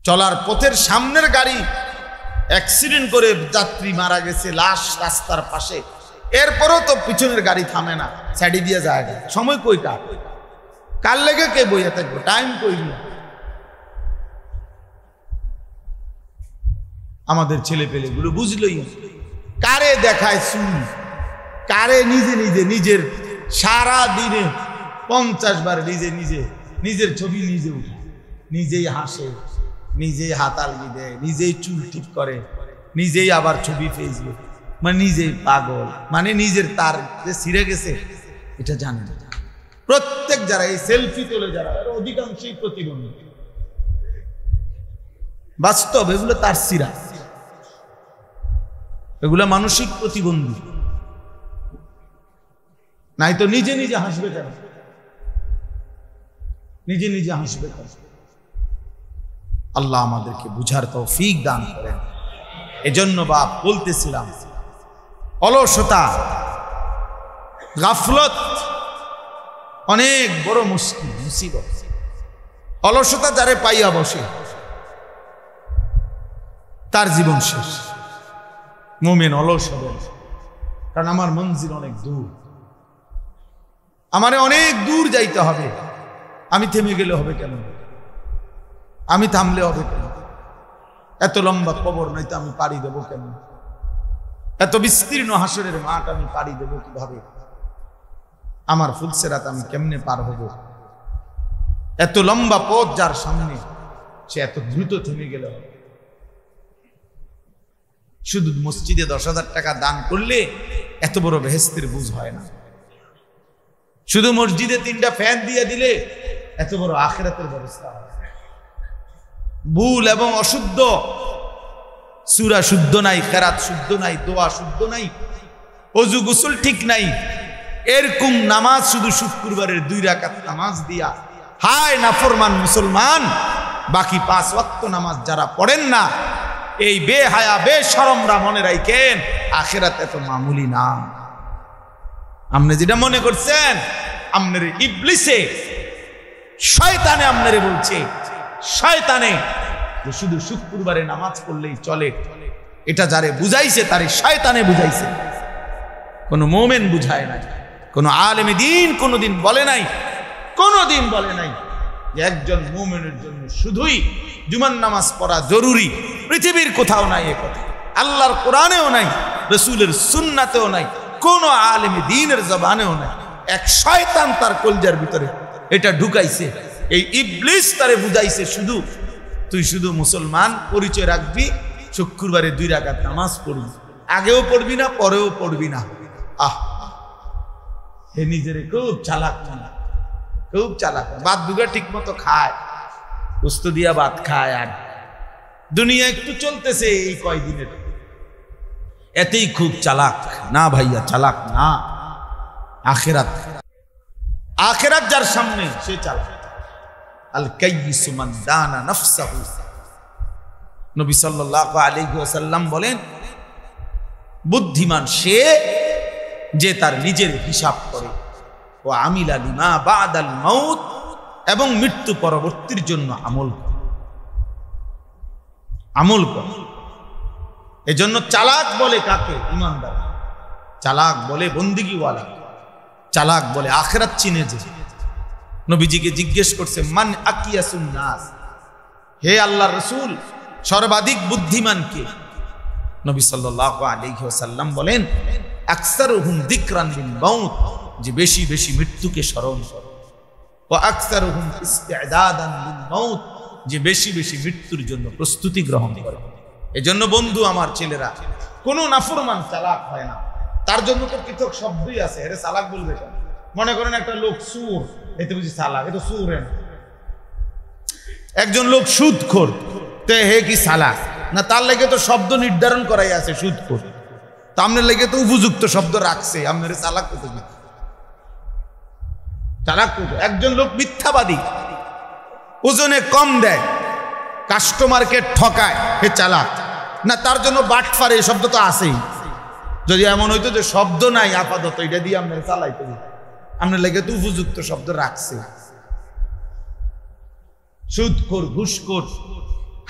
চলার পথের সামনের গাড়ি অ্যাক্সিডেন্ট করে যাত্রী মারা গেছে, লাশ রাস্তার পাশে, এরপরও তো পিছনের গাড়ি থামে না, সাইডে দিয়ে যায়। সময় কই কার লেগে কে বইয়া থাকবো, টাইম কই। আমাদের ছেলে পেলে গুলো বুঝলই, কারে দেখায় চুল, কারে নিজে নিজে নিজের সারা দিনে 50 বার নিজের ছবি নিজে উঠে, নিজেই হাসে, নিজেই হাতালগি দেয়, নিজেই চুল ঠিক করে, নিজেই আবার ছবি ফেসবুক, মানে নিজেই পাগল, মানে নিজের তার যে ছিঁড়ে গেছে এটা জানে না। প্রত্যেক যারা এই সেলফি তোলে যারা, অধিকাংশই প্রতিবন্ধী, বাস্তব এগুলো তার সিরা, এগুলা মানসিক প্রতিবন্ধী। নাই তো নিজে নিজে হাসবে কেন, নিজে নিজে হাসবে কেন? আল্লাহ আমাদেরকে বুঝার তৌফিক দান করেন। এজন্য বাপ বলতেছিলাম, অলসতা, গাফলত অনেক বড় মুসিবত। অলসতা যারে পাইয়া বসে তার জীবন শেষ। মুমিন অলস হবে, কারণ আমার মঞ্জিল অনেক দূর, আমারে অনেক দূর যাইতে হবে। আমি থেমে গেলে হবে কেন, আমি থামলে হবে কেন? এত লম্বা কবর নয়তো আমি পাড়ি দেবো কেন? এত বিস্তীর্ণ হাসরের মাঠ আমি পাড়ি দেবো কিভাবে? আমার ফুলসেরাত আমি কেমনে পার হব? এত লম্বা পথ যার সামনে, সে এত দ্রুত থেমে গেল। শুধু মসজিদে 10,000 টাকা দান করলে এত বড় বেহেশতের বুঝ হয় না। শুধু মসজিদে 3টা ফ্যান দিয়ে দিলে এত বড় আখিরাতের ব্যবস্থা হয়। ভুল এবং অশুদ্ধ, সূরা শুদ্ধ নাই, কেরাত শুদ্ধ নাই, দোয়া শুদ্ধ নাই, ওযু গোসল ঠিক নাই, এরকম নামাজ শুধু শুক্রবারের 2 রাকাত নামাজ দিয়া, হায় নাফরমান মুসলমান, বাকি 5 ওয়াক্ত নামাজ যারা পড়েন না, এই বেহায়া বেশরমরা মনে রাখেন আখিরাত এত মামুলি না। আপনি যেটা মনে করছেন, আপনার ইবলিসে শয়তানে আপনারে বলছে, শয়তানে যে শুধু শুক্রবারে নামাজ পড়লেই চলে, এটা যারে বুঝাইছে তারে শয়তানে বুঝাইছে, কোনো মুমিন বুঝায় নাই, কোনো আলেমে দ্বীন কোনোদিন বলে নাই, কোনোদিন বলে নাই যে একজন মুমিনের জন্য শুধুই জুমার নামাজ পড়া জরুরি। পৃথিবীর কোথাও নাই এ কথা, আল্লাহর কোরআনেও নাই, রাসূলের সুন্নাতেও নাই, কোন আলেমে দ্বীনের জবানেও নাই। এক শয়তান তার কলজার ভিতরে এটা ঢুকাইছে, এই ইবলিস তারে বুঝাইছে শুধু তুই শুধু মুসলমান পরিচয় রাখবি, শুক্রবারে 2 রাকাত নামাজ পড়বি, আগেও পড়বি না পরেও পড়বি না। হে নিজেরে খুব চালাক, খুব চালাক। ভাত দুগা ঠিক মতো খায়, গোস্ত দিয়া ভাত খায়, আর দুনিয়া একটু চলতেছে এই কয়দিনের, এতেই খুব চালাক। না ভাইয়া, চালাক না। আখিরাত, আখিরাত যার সামনে সে চালাক। আল কাইয়িসু মান দানা নাফসাহু, নবী সাল্লাল্লাহু আলাইহি ওয়াসাল্লাম বলেন, বুদ্ধিমান সে যে তার নিজের হিসাব করে, ও আমিলা লিমা বাদাল মাউত, এবং মৃত্যু পরবর্তীর জন্য আমল করে, আমল করে। এজন্য চালাক বলে কাকে? ইমানদার। চালাক বলে বন্দিগিওয়ালা, চালাক বলে আখিরাত চিনে যে। নবীজিকে জিজ্ঞেস করছে, মান আকিয়াসুন নাস, হে আল্লাহর রাসূল সর্বাধিক বুদ্ধিমান কে? নবী সাল্লাল্লাহু আলাইহি ওয়াসাল্লাম বলেন, আকসারুহুম যিকরান বিল মাউত, যে বেশি বেশি মৃত্যুকে স্মরণ করে, ওয়া আকসারুহুম ইস্তিদাদান লিল মাউত, যে বেশি বেশি মৃত্যুর জন্য প্রস্তুতি গ্রহণ করে। এজন্য বন্ধু আমার ছেলেরা, কোন নাফরমান চালাক হয় না, তার জন্য তো পৃথক শব্দই আছে। এর চালাক বলবে কেন? মনে করেন একটা লোক সুর, এতে বুঝি চালাক? এ তো সুর না। একজন লোক সুদখোর, তে হে কি চালাক না? তার লেগে তো শব্দ নির্ধারণ করাই আছে সুদখোর, তো আপনার লেগে তো উপযুক্ত শব্দ রাখছে। আপনার চালাক কত? চালাক কত? একজন লোক মিথ্যাবাদী, ওজনে কম দেয়, কাস্টমারকে ঠকায়, হে চালাক না? তার জন্য বাটফার এই শব্দ তো আছেই। যদি এমন হইতো যে শব্দ নাই আপাতত, এটা দিয়ে আপনার চালাইতে, আপনার লেগে তো উপযুক্ত শব্দ রাখছে। সুদখোর, ঘুষখোর,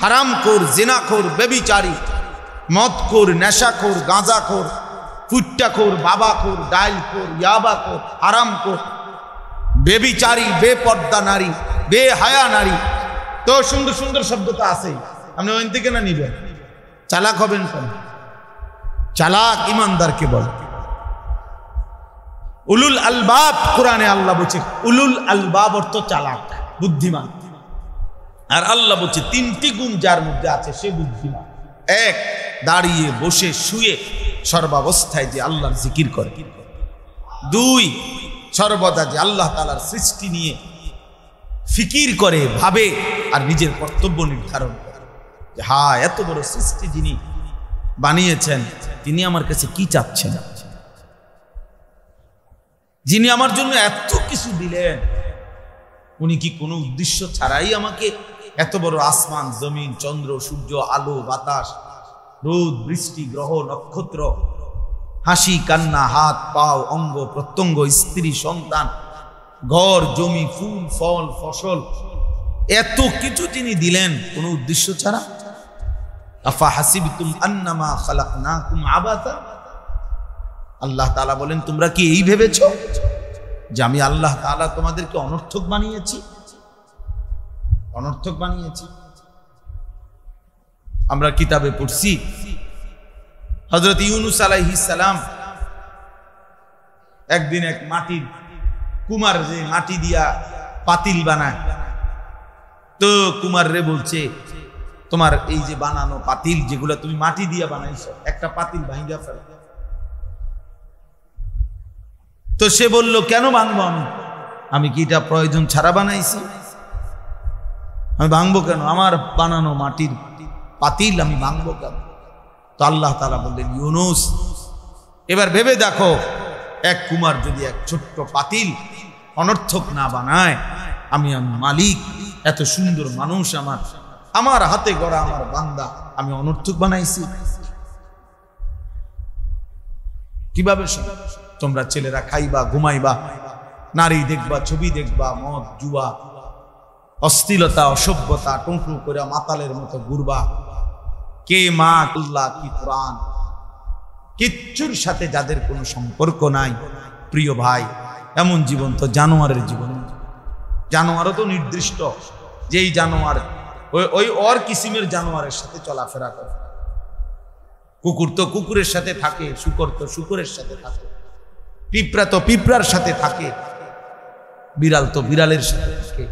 হারামখোর, জিনাখোর, ব্যভিচারী, মদখোর, নেশাখোর, গাঁজাখোর, ফুট্টাখোর, বাবাখোর, ডাইলখোর, ইয়াবাখোর, হারামখোর, ব্যভিচারী, বেপর্দা নারী, বেহায়া নারী। তো সুন্দর সুন্দর শব্দ তো আছেই, আপনি ওই থেকে না নিবেন। চালাক হবেন কেন? চালাক ইমানদারকে বলে। উলুল আলবাব, কোরআনে আল্লাহ বলছে উলুল আলবাব অর্থ চালাক, বুদ্ধিমান। আর আল্লাহ বলছে তিনটি গুণ যার মধ্যে আছে সে বুদ্ধিমান। এক, দাঁড়িয়ে বসে শুয়ে সর্বাবস্থায় যে আল্লাহর জিকির করে। দুই, সর্বদা যে আল্লাহ তাআলার সৃষ্টি নিয়ে ফিকির করে, ভাবে আর নিজের কর্তব্য নির্ধারণ করে যে হ্যাঁ, এত বড় সৃষ্টি যিনি বানিয়েছেন তিনি আমার কাছে কি চাচ্ছেন, যিনি আমার জন্য এত কিছু দিলেন, উনি কি কোনো উদ্দেশ্য ছাড়াই আমাকে এত বড় আসমান, জমিন, চন্দ্র, সূর্য, আলো, বাতাস, রোদ, বৃষ্টি, গ্রহ, নক্ষত্র, হাসি, কান্না, হাত, পাও, অঙ্গ প্রত্যঙ্গ, স্ত্রী, সন্তান, ঘর, জমি, ফুল, ফল, ফসল, এত কিছু যিনি দিলেন কোনো উদ্দেশ্য ছাড়া? আফা হাসিবতুম আন্নামা খালাকনাকুম আবাসা, আল্লাহ তাআলা বলেন তোমরা কি এই ভেবেছো যে আমি আল্লাহ তাআলা তোমাদেরকে অনর্থক বানিয়েছি? অনর্থক বানিয়েছি। আমরা কিতাবে পড়ছি হযরত ইউনূস আলাইহিস সালাম একদিন এক মাটির কুমার, যে মাটি দিয়া পাতিল বানায়, তো কুমার রে বলছে তোমার এই যে বানানো পাতিল যেগুলো তুমি মাটি দিয়া বানাইছো, একটা পাতিল ভাঙিয়া ফেল। তো সে বলল কেন ভাঙবো আমি কি এটা প্রয়োজন ছাড়া বানাইছি? আমি ভাঙবো কেন? আমার বানানো মাটির পাতিল আমি ভাঙবো কেন? তো আল্লাহ তাআলা বললেন ইউনূস, এবার ভেবে দেখো, এক কুমার যদি এক ছোট্ট পাতিল অনর্থক না বানায়, আমি মালিক, এত সুন্দর মানুষ আমার হাতে গড়া আমার বান্দা, আমি অনর্থক বানাইছি কিভাবে? তোমরা ছেলেরা খাইবা, ঘুমাইবা, নারী দেখবা, ছবি দেখবা, মদ, জুয়া, অশ্লীলতা, অসভ্যতা, টুঁকরু করে মাতালের মতো ঘুরবা। কে মা, আল্লাহ কি কোরআন, কিচ্ছুর সাথে যাদের কোনো সম্পর্ক নাই, প্রিয় ভাই, এমন জীবন তো জানোয়ারের জীবন। জানোয়ারও তো নির্দিষ্ট, যেই জানোয়ার ওই ওর কিসিমের জানোয়ারের সাথে চলাফেরা করে। কুকুর তো কুকুরের সাথে থাকে, শূকর তো শূকরের সাথে থাকে, পিঁপড়া তো পিঁপড়ার সাথে থাকে, বিড়াল তো বিড়ালের সাথে থাকে।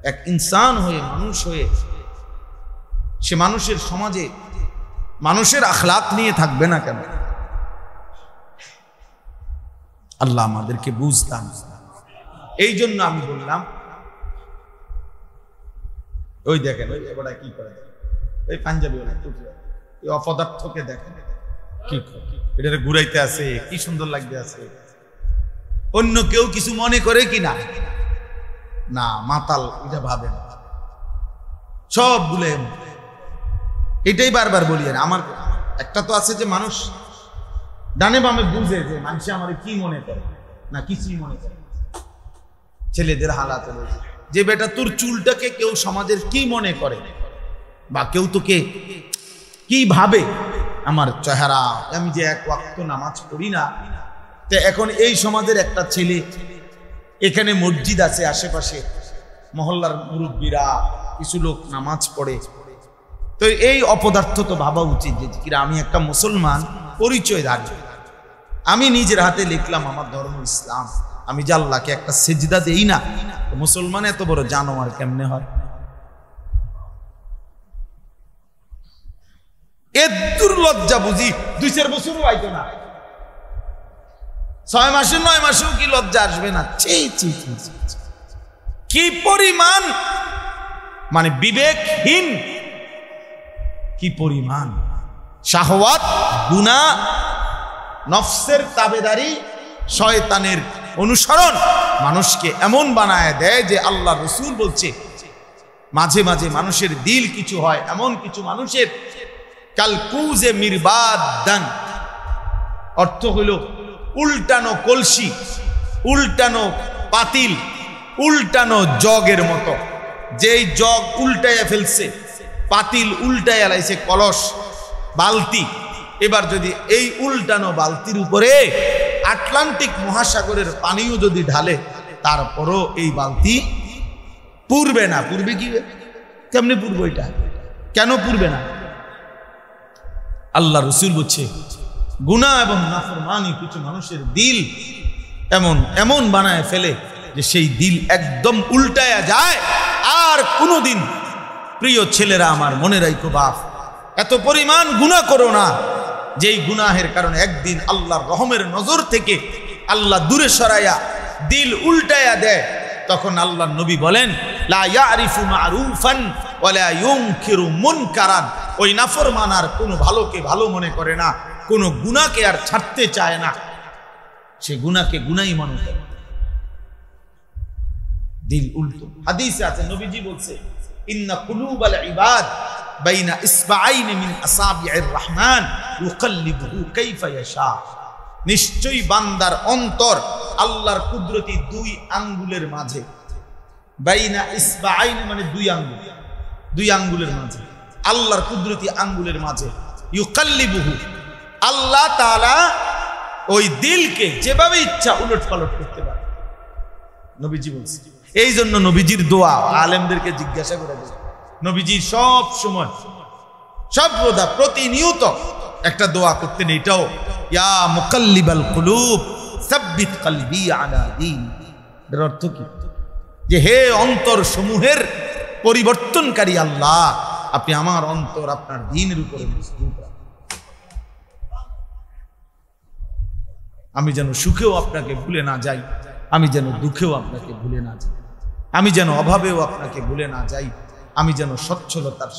এক ইনসান হয়ে, মানুষ হয়ে, সে মানুষের সমাজে মানুষের আখলাক নিয়ে থাকবে না কেন? আল্লাহ আমাদেরকে বুঝতাম। এই জন্য আমি বললাম, ওই দেখেন ওই এবারে কি করে, ওই পাঞ্জাবি এই অপদার্থকে দেখেন কি এটা ঘুরাইতে আছে, কি সুন্দর লাগতে আছে। অন্য কেউ কিছু মনে করে কিনা? না, মাতাল এটা ভাবে না, সব ভুলে। এটাই বারবার বলি। আমার একটা তো আছে যে মানুষ ডানে বামে বুঝে যে মানুষ আমার কি মনে করে, না কিছুই মনে করে। ছেলেদের হালাত হলো যে বেটা তোর চুলটাকে কেউ সমাজের কি মনে করে, বা কেউ তোকে কি ভাবে, আমার চেহারা, আমি যে এক ওয়াক্ত নামাজ পড়ি না। তো এখন এই সমাজের একটা ছেলে, এখানে মসজিদ আছে আশেপাশে, মহল্লার মুরব্বীরা কিছু লোক নামাজ পড়ে, তো এই অপদার্থ তো ভাবা উচিত যে কিরা আমি একটা মুসলমান পরিচয় দাঁড়িয়ে, আমি নিজের হাতে লিখলাম আমার ধর্ম ইসলাম, আমি যে আল্লাহকে একটা সেজদা দেই না, মুসলমান এত বড় জানোয়ার কেমনে হয়? এর দুর্লজ্জা বুঝি 2-4 বছরও আইতো না, 6 মাসে 9 মাসেও কি লজ্জা আসবে না? কি পরিমাণ মানে বিবেকহীন, কি পরিমাণ শাহওয়াত, গুনাহ, নফসের তাবেদারি, শয়তানের অনুসরণ মানুষকে এমন বানায় দেয় যে আল্লাহ রাসূল বলছে মাঝে মাঝে মানুষের দিল কিছু হয়, এমন কিছু মানুষের কালকুজে মিরবাদান, অর্থ হইল উল্টানো কলসি, উল্টানো পাতিল, উল্টানো জগের মতো। যেই জগ উল্টাইয়া ফেলছে পাতিল উল্টায় এলাইছে, কলস বালতি। এবার যদি এই উল্টানো বালতির উপরে আটলান্টিক মহাসাগরের পানিও যদি ঢালে, তারপরও এই বালতি পুরবে না। পুরবে কি? কেমনে পুরবে? এটা কেন পুরবে না? আল্লাহ রসুল বলছে, গুনাহ এবং নাফরমানি কিছু মানুষের দিল এমন এমন বানায় ফেলে যে সেই দিল একদম উল্টায়া যায়। আর কোনোদিন, প্রিয় ছেলেরা আমার, মনে রাখো বাপ, এত পরিমাণ গুনাহ করো না যেই গুনাহের কারণে একদিন আল্লাহর রহমের নজর থেকে আল্লাহ দূরে সরাইয়া দিল উল্টায়া দেয়। তখন আল্লাহর নবী বলেন, লা ইয়ারিফু মারুফান ওয়ালা ইউনকিরু মুনকারান। ওই নাফরমান আর কোনো ভালোকে ভালো মনে করে না, কোনো গুনাহকে আর ছাড়তে চায় না, সে গুনাহকে গুনাহই মনে করে। দিল উল্টো। হাদিসে আছে, নবীজি বলছে, ইন্না কুলুবাল ইবাদ বাইনা ইসবাআইন মিন আসাবি'ir রহমান ইউকাল্লিবুহু কাইফা ইয়াশা। নিশ্চয়ই বান্দার অন্তর আল্লাহর কুদরতি দুই আঙ্গুলের মাঝে। বাইনা ইসবাআইন মানে দুই আঙ্গুল, দুই আঙ্গুলের মাঝে, আল্লাহর কুদরতি আঙ্গুলের মাঝে। ইউকাল্লিবুহু, আল্লাহ তাআলা ওই দিলকে যেভাবে ইচ্ছা উলট পালট করতে পারে, নবীজি বলছে। এই জন্য নবীজির দোয়া আলেমদেরকে জিজ্ঞাসা করে দেয়, নবীজি সব সময় সর্বদা প্রতিনিয়ত একটা দোয়া করতেন, এটাও, ইয়া মুকাল্লিবাল কুলুব সাব্বিত কলবি আলা দীন। এর অর্থ কি? যে হে অন্তর সমূহের পরিবর্তনকারী আল্লাহ, আপনি আমার অন্তর আপনার দ্বীনের উপরে মজবুত রাখুন। আমি যেন সুখেও আপনাকে ভুলে না যাই, আমি যেন দুঃখেও আপনাকে ভুলে না যাই, আমি যেন অভাবেও আপনাকে ভুলে না যাই, আমি যেন সচ্ছলতার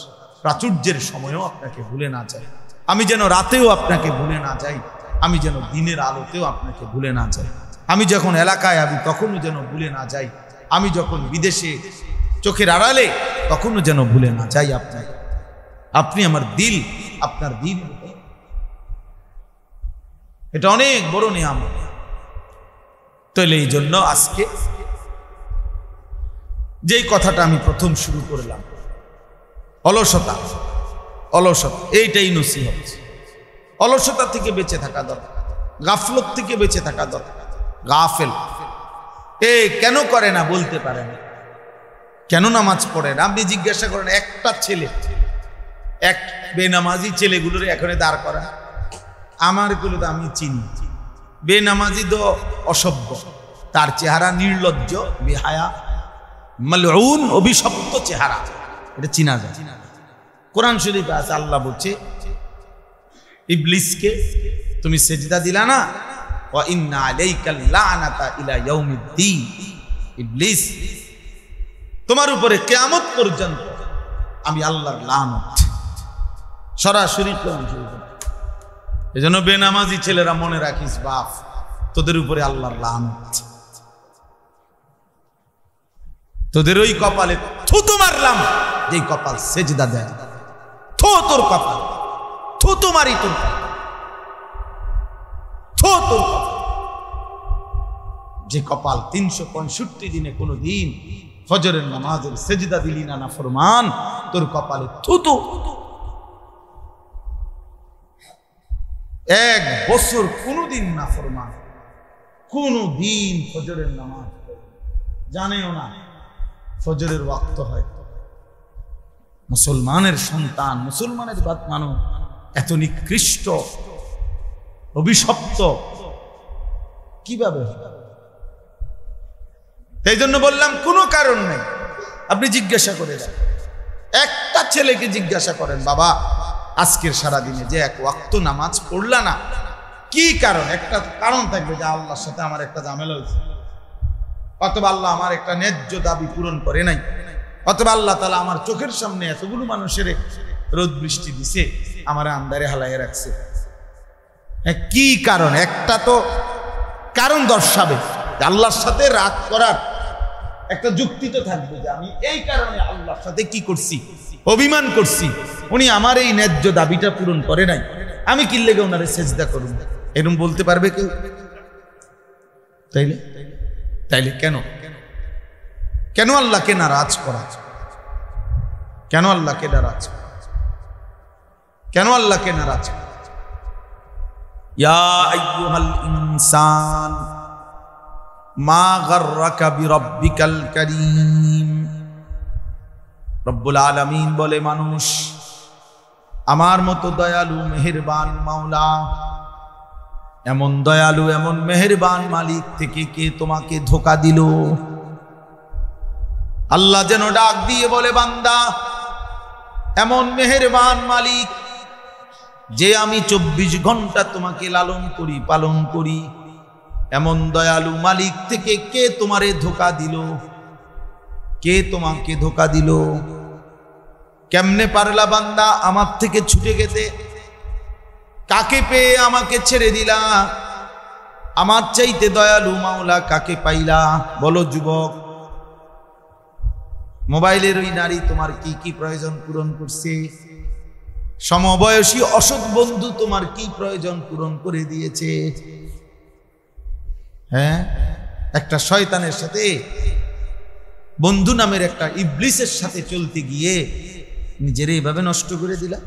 প্রাচুর্যের সময়ও আপনাকে ভুলে না যাই, আমি যেন রাতেও আপনাকে ভুলে না যাই, আমি যেন দিনের আলোতেও আপনাকে ভুলে না যাই, আমি যখন এলাকায় আমি তখনও যেন ভুলে না যাই, আমি যখন বিদেশে চোখের আড়ালে তখনও যেন ভুলে না যাই আপনাকে। আপনি আমার দিল, আপনার দিন, এটা অনেক বড় নিয়ামত। তাহলে এই জন্য আজকে যেই কথাটা আমি প্রথম শুরু করলাম, অলসতা, অলসতা, এইটাই নসিহত। অলসতা থেকে বেঁচে থাকা দরকার, গাফলত থেকে বেঁচে থাকা দরকার। গাফেল কেন করে না বলতে পারে না, কেন নামাজ পড়ে না? আপনি জিজ্ঞাসা করেন, একটা ছেলে, এক বেনামাজি ছেলেগুলোর এখানে দাঁড় করা, আমার গুলো তো আমি চিনি, বেনামাজি তো অসভ্য, তার চেহারা নির্লজ্জ, বেহায়া, মালউন, অভিশপ্ত চেহারা, এটা চিনা যায়। কোরআন শরীফে আছে, আল্লাহ বলছে ইবলিসকে তুমি সেজদা দিলা না, ওয়া ইন্না আলাইকাল লানাতা ইলা ইয়াউমিদ্দিন। ইবলিস, তোমার উপরে কিয়ামত পর্যন্ত আমি আল্লাহর লানত। সরাসরি কোরআন শরীফে। এজন্য বেনামাজি ছেলেরা মনে রাখিস বাপ, তোদের উপরে আল্লাহর লানত। তোদের ওই কপালে থুতু মারলাম, যে কপাল সেজদা দেয়, থো তোর কপাল, থুতু মারি তোর কপাল, থো তোর কপাল। যে কপাল 365 দিনে কোনো দিন ফজরের নামাজের সেজদা দিলি না, নাফরমান, তোর কপালে থুতু। 1 বছর কোনোদিন নাফরমান, কোনোদিন ফজরের নামাজ জানেও না ফজরের ওয়াক্ত হয়। মুসলমানের সন্তান, মুসলমানের বাদ মানো, এত নিকৃষ্ট, অভিশপ্ত কিভাবে? এই জন্য বললাম, কোনো কারণ নেই, আপনি জিজ্ঞাসা করে যান। একটা ছেলেকে জিজ্ঞাসা করেন, বাবা আজকের সারাদিনে যে 1 ওয়াক্ত নামাজ পড়লা না, কি কারণ? একটা কারণ থাকবে, যে আল্লাহর সাথে আমার একটা ঝামেলা হয়েছে, অথবা আল্লাহ আমার একটা ন্যায্য দাবি পূরণ করে নাই, অথবা আল্লাহ তাআলা আমার চোখের সামনে এতগুলো মানুষের রোদ বৃষ্টি দিছে, আমার আন্ধারে হালাইয়া রাখছে। কি কারণ? একটা তো কারণ দর্শাবে, আল্লাহর সাথে রাগ করার একটা যুক্তি তো থাকবে, যে আমি এই কারণে আল্লাহর সাথে কি করছি, অভিমান করছি, উনি আমার এই ন্যায্য দাবিটা পূরণ করে নাই, আমি কি লেগে ওনারে সেজদা করুন, এরকম বলতে পারবে কেউ? তাইলে তাইলে কেন কেন আল্লাহকে নারাজ করা? কেন আল্লাহকে নারাজ করা? কেন আল্লাহকে নারাজ? ইয়া আইয়ুহাল ইনসান মা গাররাকা বিরাব্বিকাল কারীম। রব্বুল আলামিন বলে, মানুষ, আমার মতো দয়ালু মেহেরবান মাওলা, এমন দয়ালু এমন মেহেরবান মালিক থেকে কে তোমাকে ধোঁকা দিল? আল্লাহ যেন ডাক দিয়ে বলে, বান্দা, এমন মেহেরবান মালিক যে আমি 24 ঘন্টা তোমাকে লালন করি, পালন করি, এমন দয়ালু মালিক থেকে কে তোমারে ধোঁকা দিল? কে তোমাকে ধোঁকা দিল? কেমনে পারলা বান্দা আমার থেকে ছুটে গেতে? কাকে পেয়ে আমাকে ছেড়ে দিলা? আমার চাইতে দয়ালু মাওলা কাকে পাইলা? বলো যুবক, মোবাইলের ওই নারী তোমার কি কি প্রয়োজন পূরণ করছে? সমবয়সী অসৎ বন্ধু তোমার কি প্রয়োজন পূরণ করে দিয়েছে? হ্যাঁ, একটা শয়তানের সাথে, বন্ধু নামের একটা ইবলিসের সাথে চলতে গিয়ে নিজের এইভাবে নষ্ট করে দিলা।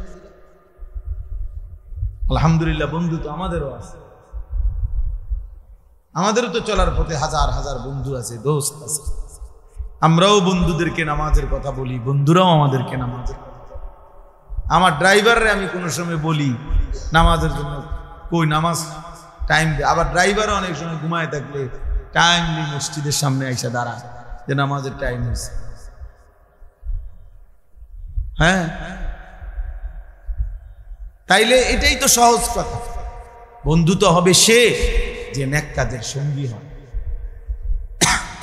আলহামদুলিল্লাহ, বন্ধু তো আমাদেরও আছে, আমাদেরও তো চলার পথে হাজার হাজার বন্ধু আছে, দোস্ত আছে। আমরাও বন্ধুদেরকে নামাজের কথা বলি, বন্ধুরাও আমাদেরকে নামাজের কথা বলে। আমার ড্রাইভাররে আমি কোনো সময় বলি নামাজের জন্য, কই নামাজ টাইম দে। আবার ড্রাইভারও অনেক সময় ঘুমায় থাকলে টাইমলি মসজিদের সামনে আইসা দাঁড়ায় যে নামাজের টাইম হয়েছে। হ্যাঁ, তাইলে এটাই তো সহজ কথা। বন্ধু তো হবে সে যে নেক কাজের সঙ্গী হয়।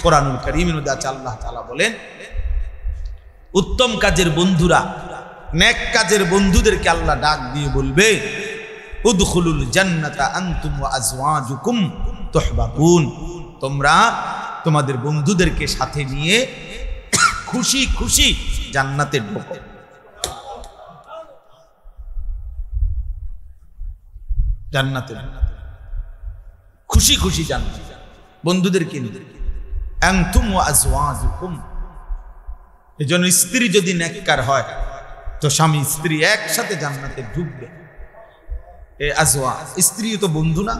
কোরআনুল কারীমের মধ্যে আল্লাহ তাআলা বলেন, উত্তম কাজের বন্ধুরা, নেক কাজের বন্ধুদেরকে আল্লাহ ডাক দিয়ে বলবে, উদখুলুল জান্নাতা আনতুম ওয়া আজওয়াজুকুম তুহবাবুন। তোমরা তোমাদের বন্ধুদেরকে সাথে নিয়ে খুশি খুশি জান্নাতে ঢোকো। জান্নাতে খুশি খুশি জান্নাত বন্ধুদেরকে নিয়ে। আনতুম ওয়া আজওয়াজুকুম। এজন্য স্ত্রী যদি নেককার হয় তো স্বামী স্ত্রী একসাথে জান্নাতে ঢুকবে। এ আজওয়া, স্ত্রী তো বন্ধু না?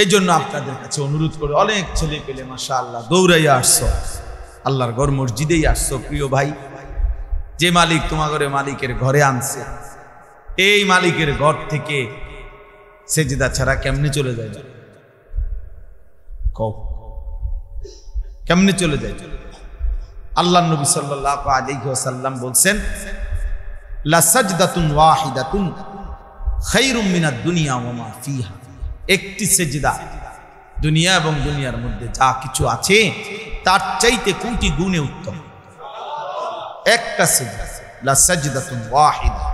এই জন্য আপনাদের কাছে অনুরোধ করে, অনেক ছেলে পেলে মাশাআল্লাহ দৌড়াইয়া আসছো, আল্লাহর ঘর মসজিদেই আসছো। প্রিয় ভাই, যে মালিক তোমাদের মালিকের ঘরে আনছে, এই মালিকের ঘর থেকে সেজদা ছাড়া কেমনে চলে যায়? কেমনে চলে যায়? আল্লাহ নবী সাল্লাল্লাহু আলাইহি ওয়াসাল্লাম বলছেন, লা সাজদাতুন ওয়াহিদাতুন খায়রুম মিনাদ দুনিয়া ওয়া মা ফিহা। একটি সেজদা দুনিয়া এবং দুনিয়ার মধ্যে যা কিছু আছে তার চাইতে কোটি গুণে উত্তম। একটা সেজদা, লা সাজদাতুন ওয়াহিদা।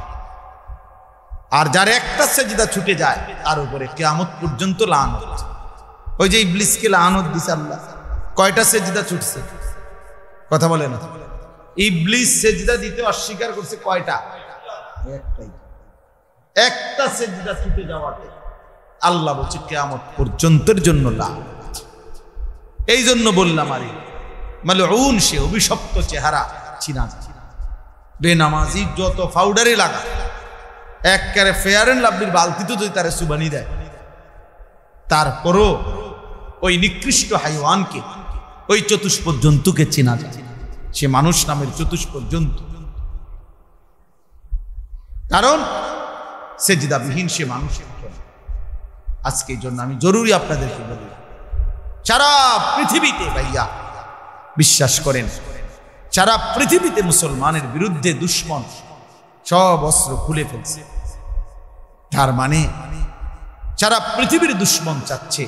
আর যার একটা সেজদা ছুটে যায় তার উপরে কিয়ামত পর্যন্ত লানত। ওই যে ইবলিসকে লানত দিছে আল্লাহ, কয়টা সেজদা ছুটছে? কথা বলে না। ইবলিস সেজদা দিতে অস্বীকার করছে কয়টা? একটাই। একটা সেজদা ছুটে যাওয়াতে আল্লাহ বলছে কিয়ামত পর্যন্তের জন্য লানত। এই জন্য বললাম, আরে মালউন সে, অভিশপ্ত চেহারা চিনা যায়। বেনামাজি যত পাউডারে লাগা, একবারে ফেয়ার এন্ড লাভলির বালতিতে যদি তারে সুবানি দেয়, তারপরও ওই নিকৃষ্ট হাইওয়ানকে, ওই চতুষ্পদ জন্তুকে চেনা যায়। সে মানুষ নামের চতুষ্পদ জন্তু, কারণ সেজদাবিহীন সে মানুষের। আজকে এই জন্য আমি জরুরি আপনাদেরকে বলি, সারা পৃথিবীতে ভাইয়া বিশ্বাস করেন, সারা পৃথিবীতে মুসলমানের বিরুদ্ধে দুশ্মন সব অস্ত্র খুলে ফেলছে। তার মানে সারা পৃথিবীর দুশ্মন চাচ্ছে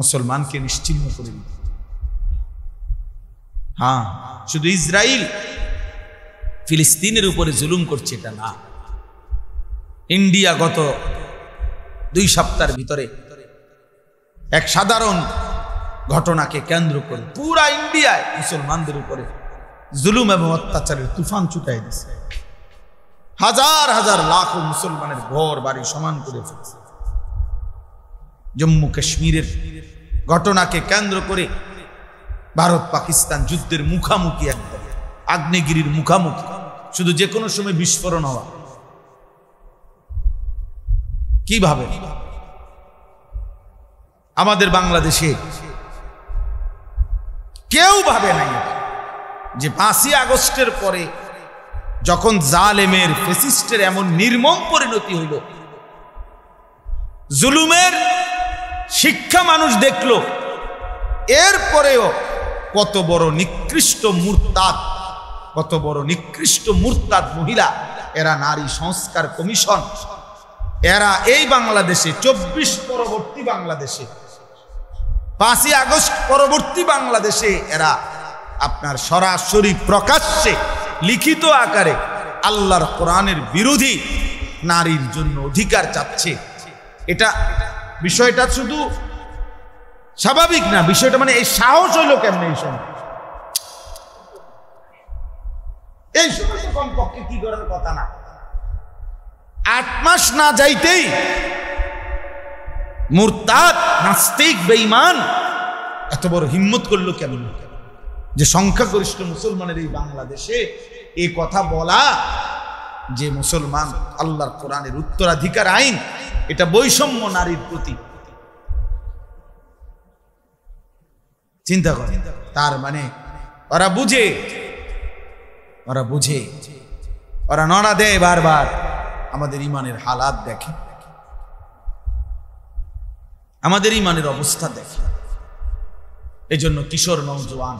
মুসলমানকে নিশ্চিহ্ন করে দিতে। হ্যাঁ, শুধু ইসরায়েল ফিলিস্তিনের উপরে জুলুম করছে এটা না। ইন্ডিয়া গত 2 সপ্তাহের ভিতরে এক সাধারণ ঘটনাকে কেন্দ্র করে পুরা ইন্ডিয়ায় মুসলমানদের উপরে জুলুম এবং অত্যাচারের তুফান ছুটাই দিছে। হাজার হাজার লাখ মুসলমানের ঘর বাড়ি সমান করে ফেলছে। জম্মু কাশ্মীরের ঘটনাকে কেন্দ্র করে ভারত পাকিস্তান যুদ্ধের মুখামুখি একদম আগ্নেয়গিরির মুখামুখি, শুধু যে কোনো সময় বিস্ফোরণ হওয়া। কিভাবে আমাদের বাংলাদেশে কেউ ভাবে নাই যে 5ই আগস্টের পরে যখন জালেমের ফ্যাসিস্টের এমন নির্মম পরিণতি হইল, জুলুমের শিক্ষা মানুষ দেখলো, এরপরেও কত বড় নিকৃষ্ট মুরতাদ, কত বড় নিকৃষ্ট মুরতাদ মহিলা, এরা নারী সংস্কার কমিশন, এরা এই বাংলাদেশে 24 পরবর্তী বাংলাদেশে, 5ই আগস্ট পরবর্তী বাংলাদেশে এরা আপনার সরাসরি প্রকাশ্যে লিখিত আকারে আল্লাহর কোরআনের বিরোধী নারীর জন্য অধিকার চাচ্ছে। এটা বিষয়টা শুধু স্বাভাবিক না, বিষয়টা মানে এই সাহস হইল কেমনে? এই সময় তো কমপক্ষে কি করার কথা না, 8 মাস না যাইতেই মুরতাদ নাস্তিক বেঈমান এত বড় হিম্মত করলো কেমন যে সংখ্যাগরিষ্ঠ মুসলমানের এই বাংলাদেশে এই কথা বলা যে মুসলমান আল্লাহর কোরআনের উত্তরাধিকার আইন এটা বৈষম্য নারীর প্রতি। চিন্তা করে, তার মানে ওরা বুঝে, ওরা নড়া দেয় বারবার। আমাদের ইমানের হালাত দেখে, আমাদের ইমানের অবস্থা দেখে। এই জন্য কিশোর নওজোয়ান,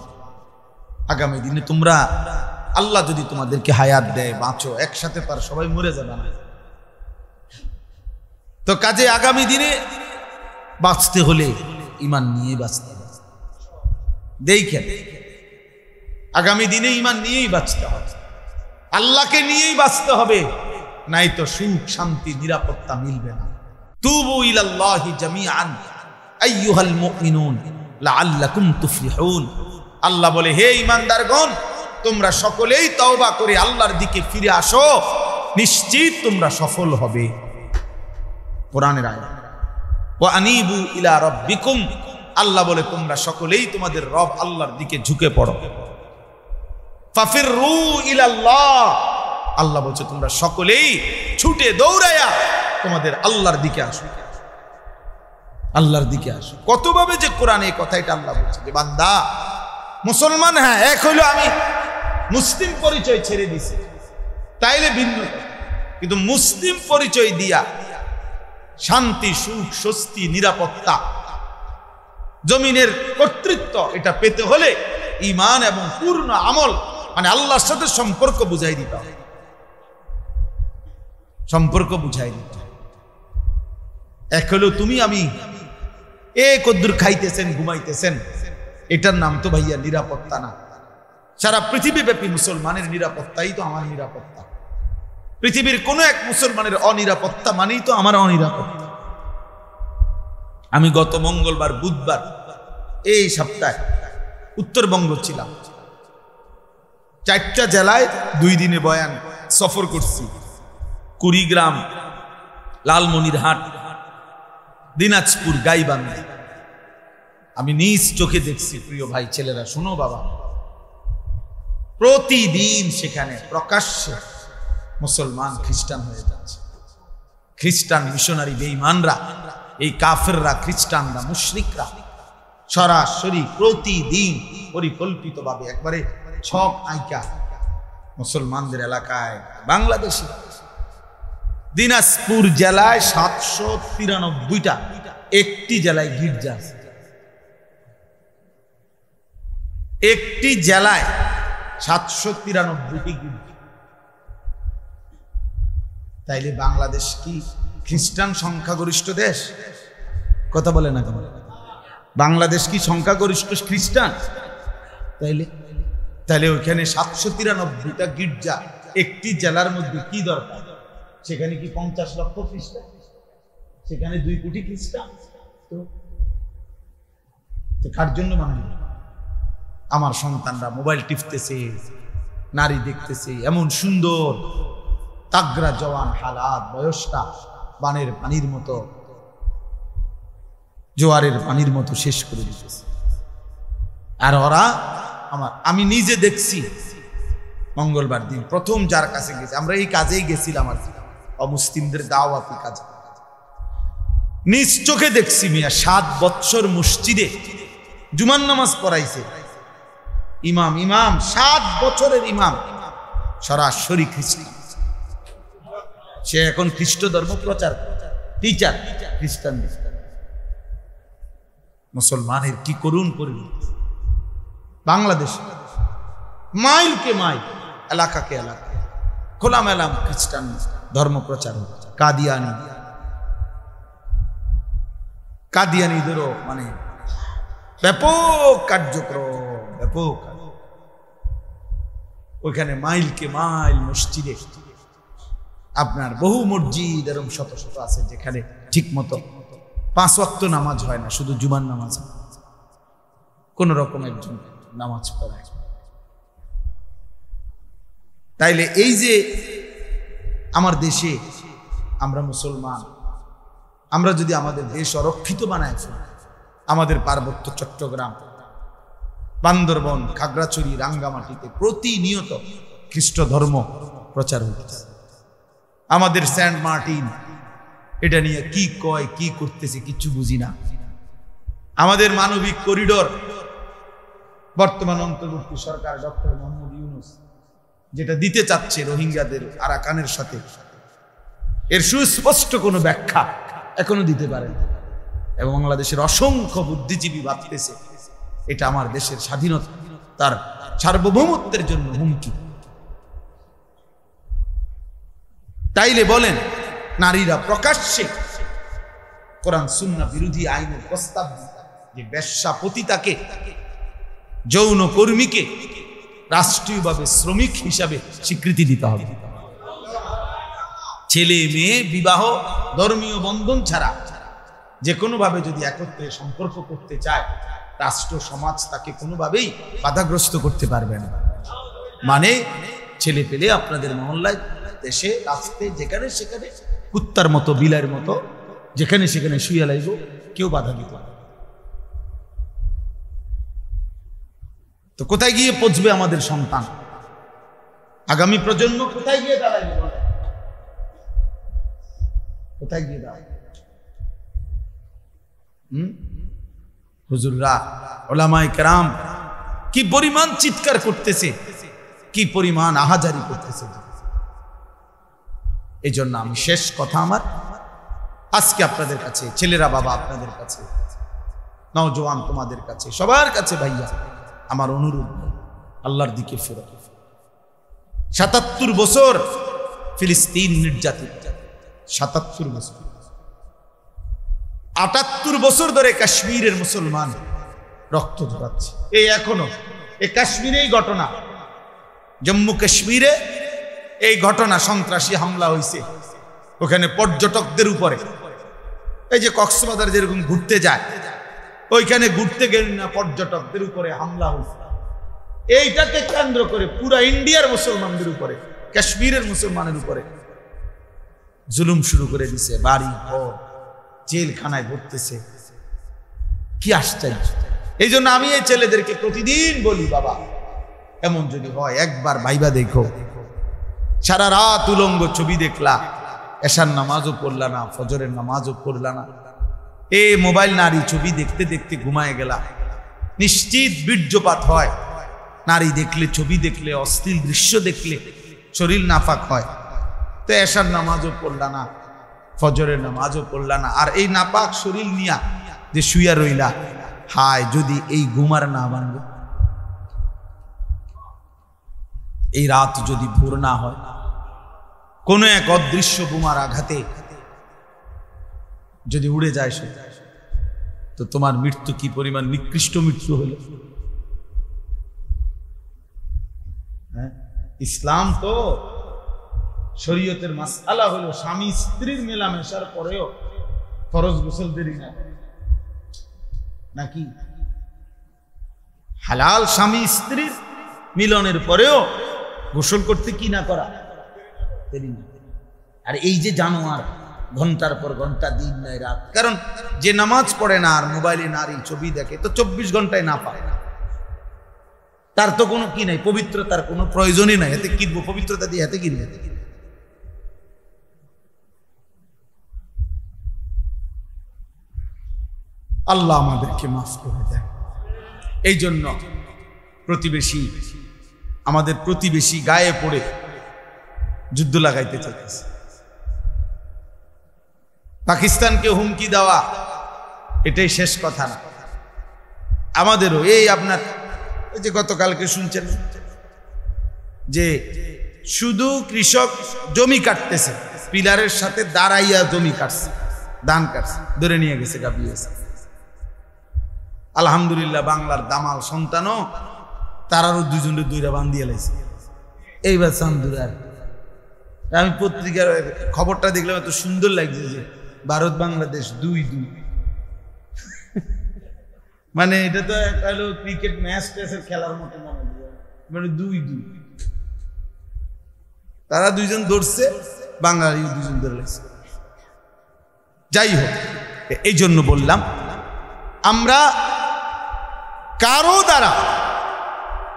আগামী দিনে তোমরা আল্লাহ যদি তোমাদেরকে হায়াত দেয়, বাঁচো, একসাথে তার সবাই মরে যাবে না, তো কাজে আগামী দিনে বাঁচতে হলে ইমান নিয়ে বাঁচতে হবে। দেখেন আগামী দিনে ইমান নিয়েই বাঁচতে হবে, আল্লাহকে নিয়েই বাঁচতে হবে, নাই তো সুখ শান্তি নিরাপত্তা মিলবে না। তুবু ইলাল্লাহি জামিআন আইয়ুহাল মুমিনুন লাআল্লাকুম তুফলিহুন। আল্লাহ বলে, হে ঈমানদারগণ, তোমরা সকলেই তওবা করে আল্লাহর দিকে ফিরে আসো, নিশ্চিত তোমরা সফল হবে। কোরআনের আয়াত, ওয়া আনিবু ইলা রাব্বিকুম, আল্লাহ বলে তোমরা সকলেই তোমাদের রব আল্লাহর দিকে ঝুঁকে পড়ো। ফাফিরু ইলাল্লাহ, আল্লাহ বলছে তোমরা সকলেই ছুটে দৌড়ায়া তোমাদের আল্লাহর দিকে আসো, আল্লাহর দিকে আসো। কতভাবে যে কোরআনে এই কথাটা আল্লাহ বলছে যে বান্দা মুসলমান, হ্যাঁ এক হইলো আমি মুসলিম পরিচয় ছেড়ে দিছি তাইলে ভিন্ন, কিন্তু মুসলিম পরিচয় দিয়া শান্তি সুখ স্বস্তি নিরাপত্তা জমিনের কর্তৃত্ব এটা পেতে হলে ঈমান এবং পূর্ণ আমল মানে আল্লাহর সাথে সম্পর্ক বুঝাই দিতে হবে, সম্পর্ক বুঝাই দিতে হবে। এক হলো তুমি আমি কদ্দুর খাইতেছেন ঘুমাইতেছেন, এটার নাম তো ভাইয়া নিরাপত্তা না। সারা পৃথিবীব্যাপী মুসলমানের নিরাপত্তাই তো আমার নিরাপত্তা, পৃথিবীর কোন এক মুসলমানের অনিরাপত্তা মানেই তো আমার অনিরাপত্তা। আমি গত মঙ্গলবার বুধবার এই সপ্তাহে উত্তরবঙ্গ ছিলাম, 4টা জেলায় 2 দিনে বয়ান সফর করছি। কুড়িগ্রাম, লালমনিরহাট, দিনাজপুর, গাইবান্ধা। আমি নিজ চোখে দেখছি। প্রিয় ভাই ছেলেরা শোনো বাবা, প্রতিদিন সেখানে প্রকাশ্যে মুসলমান খ্রিস্টান হয়ে যাচ্ছে। খ্রিস্টান মিশনারি বেঈমানরা, এই কাফেররা, খ্রিস্টানরা, মুশরিকরা সরাসরি প্রতিদিন পরিকল্পিতভাবে একবারে ছক আইকা মুসলমানদের এলাকায় বাংলাদেশে দিনাজপুর জেলায় 793টা, একটি জেলায় গির্জা আছে, একটি জেলায় 793টি গির্জা। তাইলে বাংলাদেশ কি খ্রিস্টান সংখ্যাগরিষ্ঠ দেশ? কথা বলে না কেন? বাংলাদেশ কি সংখ্যাগরিষ্ঠ খ্রিস্টান? তাইলে ওইখানে 793টা গির্জা একটি জেলার মধ্যে কি দরকার? সেখানে কি 50 লক্ষ খ্রিস্টান? সেখানে 2 কোটি খ্রিস্টান? তো কার জন্য বানাই? আমার সন্তানরা মোবাইল টিপতেছে, নারী দেখতেছে, এমন সুন্দর তাগরা জওয়ান হালাত, বয়সটা বানের পানির মতো, জোয়ারের পানির মতো শেষ করে দিতেছে। আর ওরা আমি নিজে দেখছি মঙ্গলবার দিন প্রথম যার কাছে গেছি, আমরা এই কাজেই গেছিলাম আর কি, অমুসলিমদের দাওয়াতি কাজে। নিজ চোখে দেখছি মিয়া 7 বছর মসজিদে জুমার নামাজ পড়াইছে ইমাম, 7 বছরের ইমাম, সরাসরি খ্রিস্টান। সে এখন খ্রিস্ট ধর্ম প্রচার, টিচার খ্রিস্টান। মুসলমানের কি করুণ পরিণতি। বাংলাদেশ মাইলকে মাইল, এলাকাকে এলাকা খোলামেলাম খ্রিস্টান ধর্ম প্রচার হচ্ছে। কাদিয়ানিদেরও মানে ব্যাপক কার্যক্রম, ব্যাপক। ওইখানে মাইলকে মাইল মসজিদে আপনার বহু মসজিদ এরকম শত শত আছে যেখানে ঠিক মতো 5 ওয়াক্ত নামাজ হয় না, শুধু জুমার নামাজ, কোন রকম একজন নামাজ পড়ায়। তাইলে এই যে আমার দেশে আমরা মুসলমান, আমরা যদি আমাদের দেশ অরক্ষিত বানায় ফেলি, আমাদের পার্বত্য চট্টগ্রাম, বান্দরবন, খাগড়াছড়ি, রাঙ্গামাটিতে প্রতিনিয়ত খ্রিস্ট ধর্ম প্রচার হচ্ছে। আমাদের সেন্ট মার্টিন এটা নিয়ে কি কয় কি করতেছে কিচ্ছু বুঝি না। আমাদের মানবিক করিডোর বর্তমান অন্তর্বর্তী সরকার ডক্টর মোহাম্মদ ইউনূস যেটা দিতে চাচ্ছে রোহিঙ্গাদের আরাকানের সাথে, এর সুস্পষ্ট কোনো ব্যাখ্যা এখনো দিতে পারে না। এবং বাংলাদেশের অসংখ্য বুদ্ধিজীবী ভাবতেছে এটা আমার দেশের স্বাধীনতা, তার সার্বভৌমত্বের জন্য হুমকি। তাইলে বলেন, নারীরা প্রকাশ্যে কোরআন সুন্নাহ বিরোধী আইনের প্রস্তাব যে বেশ্যা পতিতাকে, যৌন কর্মীকে রাষ্ট্রীয়ভাবে শ্রমিক হিসাবে স্বীকৃতি দিতে হবে। ছেলে মেয়ে বিবাহ ধর্মীয় বন্ধন ছাড়া যে কোনোভাবে যদি একত্রে সম্পর্ক করতে চায়, রাষ্ট্র সমাজ তাকে কোনোভাবেই বাধাগ্রস্ত করতে পারবে না। মানে ছেলে পেলে আপনাদের মহল্লায়, দেশে, রাস্তায়, যেখানে সেখানে কুত্তার মতো বিলাইয়ের মতো যেখানে সেখানে শুয়ে লাইব, কেউ বাধা দিতে পারবে। তো কোথায় গিয়ে পৌঁছবে আমাদের সন্তান? আগামী প্রজন্ম কোথায় গিয়ে দাঁড়াইবে? কোথায় গিয়ে দাঁড়াইবে? হুজুররা, ওলামায়ে কেরাম কি পরিমাণ চিৎকার করতেছে, কি পরিমাণ আহাজারি করতেছে। এই জন্য আমি শেষ কথা আমার আজকে আপনাদের কাছে, ছেলেরা বাবা আপনাদের কাছে, নওজোয়ান তোমাদের কাছে, সবার কাছে ভাইয়া আমার অনুরোধ, আল্লাহর দিকে ফিরো। ৭৭ বছর ফিলিস্তিন নির্যাতিত, ৭৭ বছর, ৭৮ বছর ধরে কাশ্মীরের মুসলমান রক্ত ঝরাচ্ছে। এই এখনো এই কাশ্মীরেই ঘটনা, জম্মু কাশ্মীরে এই ঘটনা, সন্ত্রাসী হামলা হয়েছে ওখানে পর্যটকদের উপরে। এই যে কক্সবাজার যেরকম ঘুরতে যায়, ওইখানে ঘুরতে গেলেন না, পর্যটকদের উপরে হামলা হয়েছে। এইটাকে কেন্দ্র করে পুরা ইন্ডিয়ার মুসলমানদের উপরে, কাশ্মীরের মুসলমানের উপরে জুলুম শুরু করে দিছে। বাড়ি ঘর জেলখানায় ভরতেছে। কি আশ্চর্য! এই জন্য আমি এই ছেলেদেরকে প্রতিদিন বলি, বাবা এমন যদি হয় একবার ভাইবা দেখো। সারা রাত উলঙ্গ ছবি দেখলা, এশার নামাজও পড়লা না, ফজরের নামাজও পড়লা না, এই মোবাইল নারী ছবি দেখতে দেখতে ঘুমায় গেলা। নিশ্চিত বীর্যপাত হয়। নারী দেখলে, ছবি দেখলে, অশ্লীল দৃশ্য দেখলে শরীর নাফাক হয়। তো এশার নামাজও পড়লা না, ফজরের নামাজও পড়লা না, আর এই নাপাক শরীর নিয়া যে শুয়া রইলা, হায় যদি এই ঘুমার না ভাঙবে, এই রাত যদি ভোর না হয়, কোন এক অদৃশ্য বোমার আঘাতে যদি উড়ে যায় সে, তো তোমার মৃত্যু কি পরিমাণ নিকৃষ্ট মৃত্যু হলো। ইসলাম তো শরীয়তের মাসআলা হলো স্বামী স্ত্রীর মেলামেশার পরেও ফরজ গোসল দেরি না, নাকি হালাল স্বামী স্ত্রীর মিলনের পরেও গোসল করতে কি না করা দেরি না। আর এই যে জানোয়ার ঘন্টার পর ঘন্টা, দিন নাই রাত, কারণ যে নামাজ পড়ে না আর মোবাইলে নারী ছবি দেখে তো 24 ঘন্টায় না পায়। তার তো কোনো কি নাই, পবিত্রতার কোনো প্রয়োজনই নাই। এতে কিনবো পবিত্রতা দিয়ে, হাতে কিনবে। আল্লাহ আমাদেরকে মাফ করে দেন। এই জন্য প্রতিবেশী, আমাদের প্রতিবেশী গায়ে পড়ে যুদ্ধ লাগাইতে চাইতেছে। পাকিস্তানকে হুমকি দেওয়া এটাই শেষ কথা না, আমাদেরও এই আপনার এই যে গতকালকে শুনছেন যে শুধু কৃষক জমি কাটতেছে, পিলারের সাথে দাঁড়াইয়া জমি কাটছে, ধান কাটছে, ধরে নিয়ে গেছে গাবিয়েছে। আলহামদুলিল্লাহ বাংলার দামাল সন্তানও তারারও দুজনের দুইটা বান্ধিয়ে লাইছে। এইবার চান্দুরার আমি পত্রিকার খবরটা দেখলাম, এত সুন্দর লাগছে যে ভারত বাংলাদেশ 2-2, মানে এটা তো একটা হলো ক্রিকেট ম্যাচ ট্যাচের খেলার মতো মনে হয়, মানে 2-2 তারা দুইজন ধরছে, বাঙালি দুজন ধরে লাগছে। যাই হোক, এই জন্য বললাম আমরা কারো দ্বারা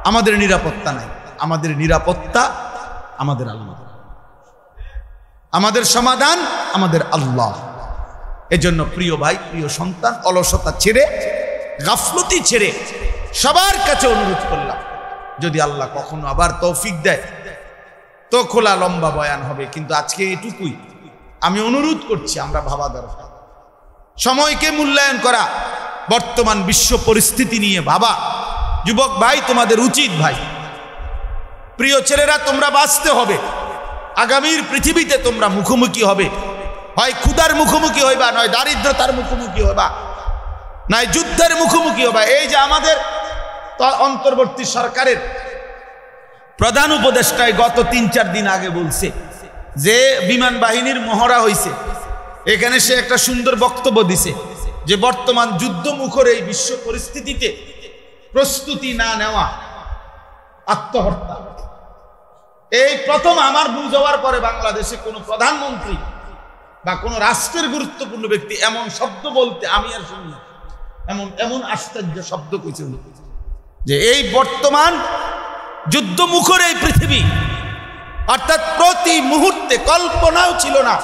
আমাদের নিরাপত্তা নাই, আমাদের নিরাপত্তা আমাদের আল্লাহ, আমাদের সমাধান আমাদের আল্লাহ। এজন্য প্রিয় ভাই, প্রিয় সন্তান, অলসতা ছেড়ে, গাফলতি ছেড়ে সবার কাছে অনুরোধ করলাম, যদি আল্লাহ কখনো আবার তৌফিক দেয় তো খোলা লম্বা বয়ান হবে, কিন্তু আজকে এটুকুই আমি অনুরোধ করছি, আমরা ভাবা দরকার, সময়কে মূল্যায়ন করা, বর্তমান বিশ্ব পরিস্থিতি নিয়ে ভাবা। যুবক ভাই তোমাদের উচিত, ভাই প্রিয় ছেলেরা, তোমরা বাঁচতে হবে, আগামীর পৃথিবীতে তোমরা মুখোমুখি হবে, হয় ক্ষুধার মুখোমুখি হইবা, নয় দারিদ্রতার মুখোমুখি হইবা, নয় যুদ্ধের মুখোমুখি হইবা। এই যে আমাদের অন্তর্বর্তী সরকারের প্রধান উপদেষ্টায় গত 3-4 দিন আগে বলছে যে বিমান বাহিনীর মহড়া হইছে, এখানে সে একটা সুন্দর বক্তব্য দিছে যে বর্তমান যুদ্ধমুখর এই বিশ্ব পরিস্থিতিতে প্রস্তুতি না নেওয়া আত্মহত্যা। এই প্রথম আমার বুঝ হওয়ার পরে বাংলাদেশে কোনো প্রধানমন্ত্রী বা কোনো রাষ্ট্রের গুরুত্বপূর্ণ ব্যক্তি এমন শব্দ বলতে আমি আর শুনি না, এমন আশ্চর্য শব্দ কিছু যে এই বর্তমান যুদ্ধমুখর এই পৃথিবী, অর্থাৎ প্রতি মুহূর্তে কল্পনাও ছিল না,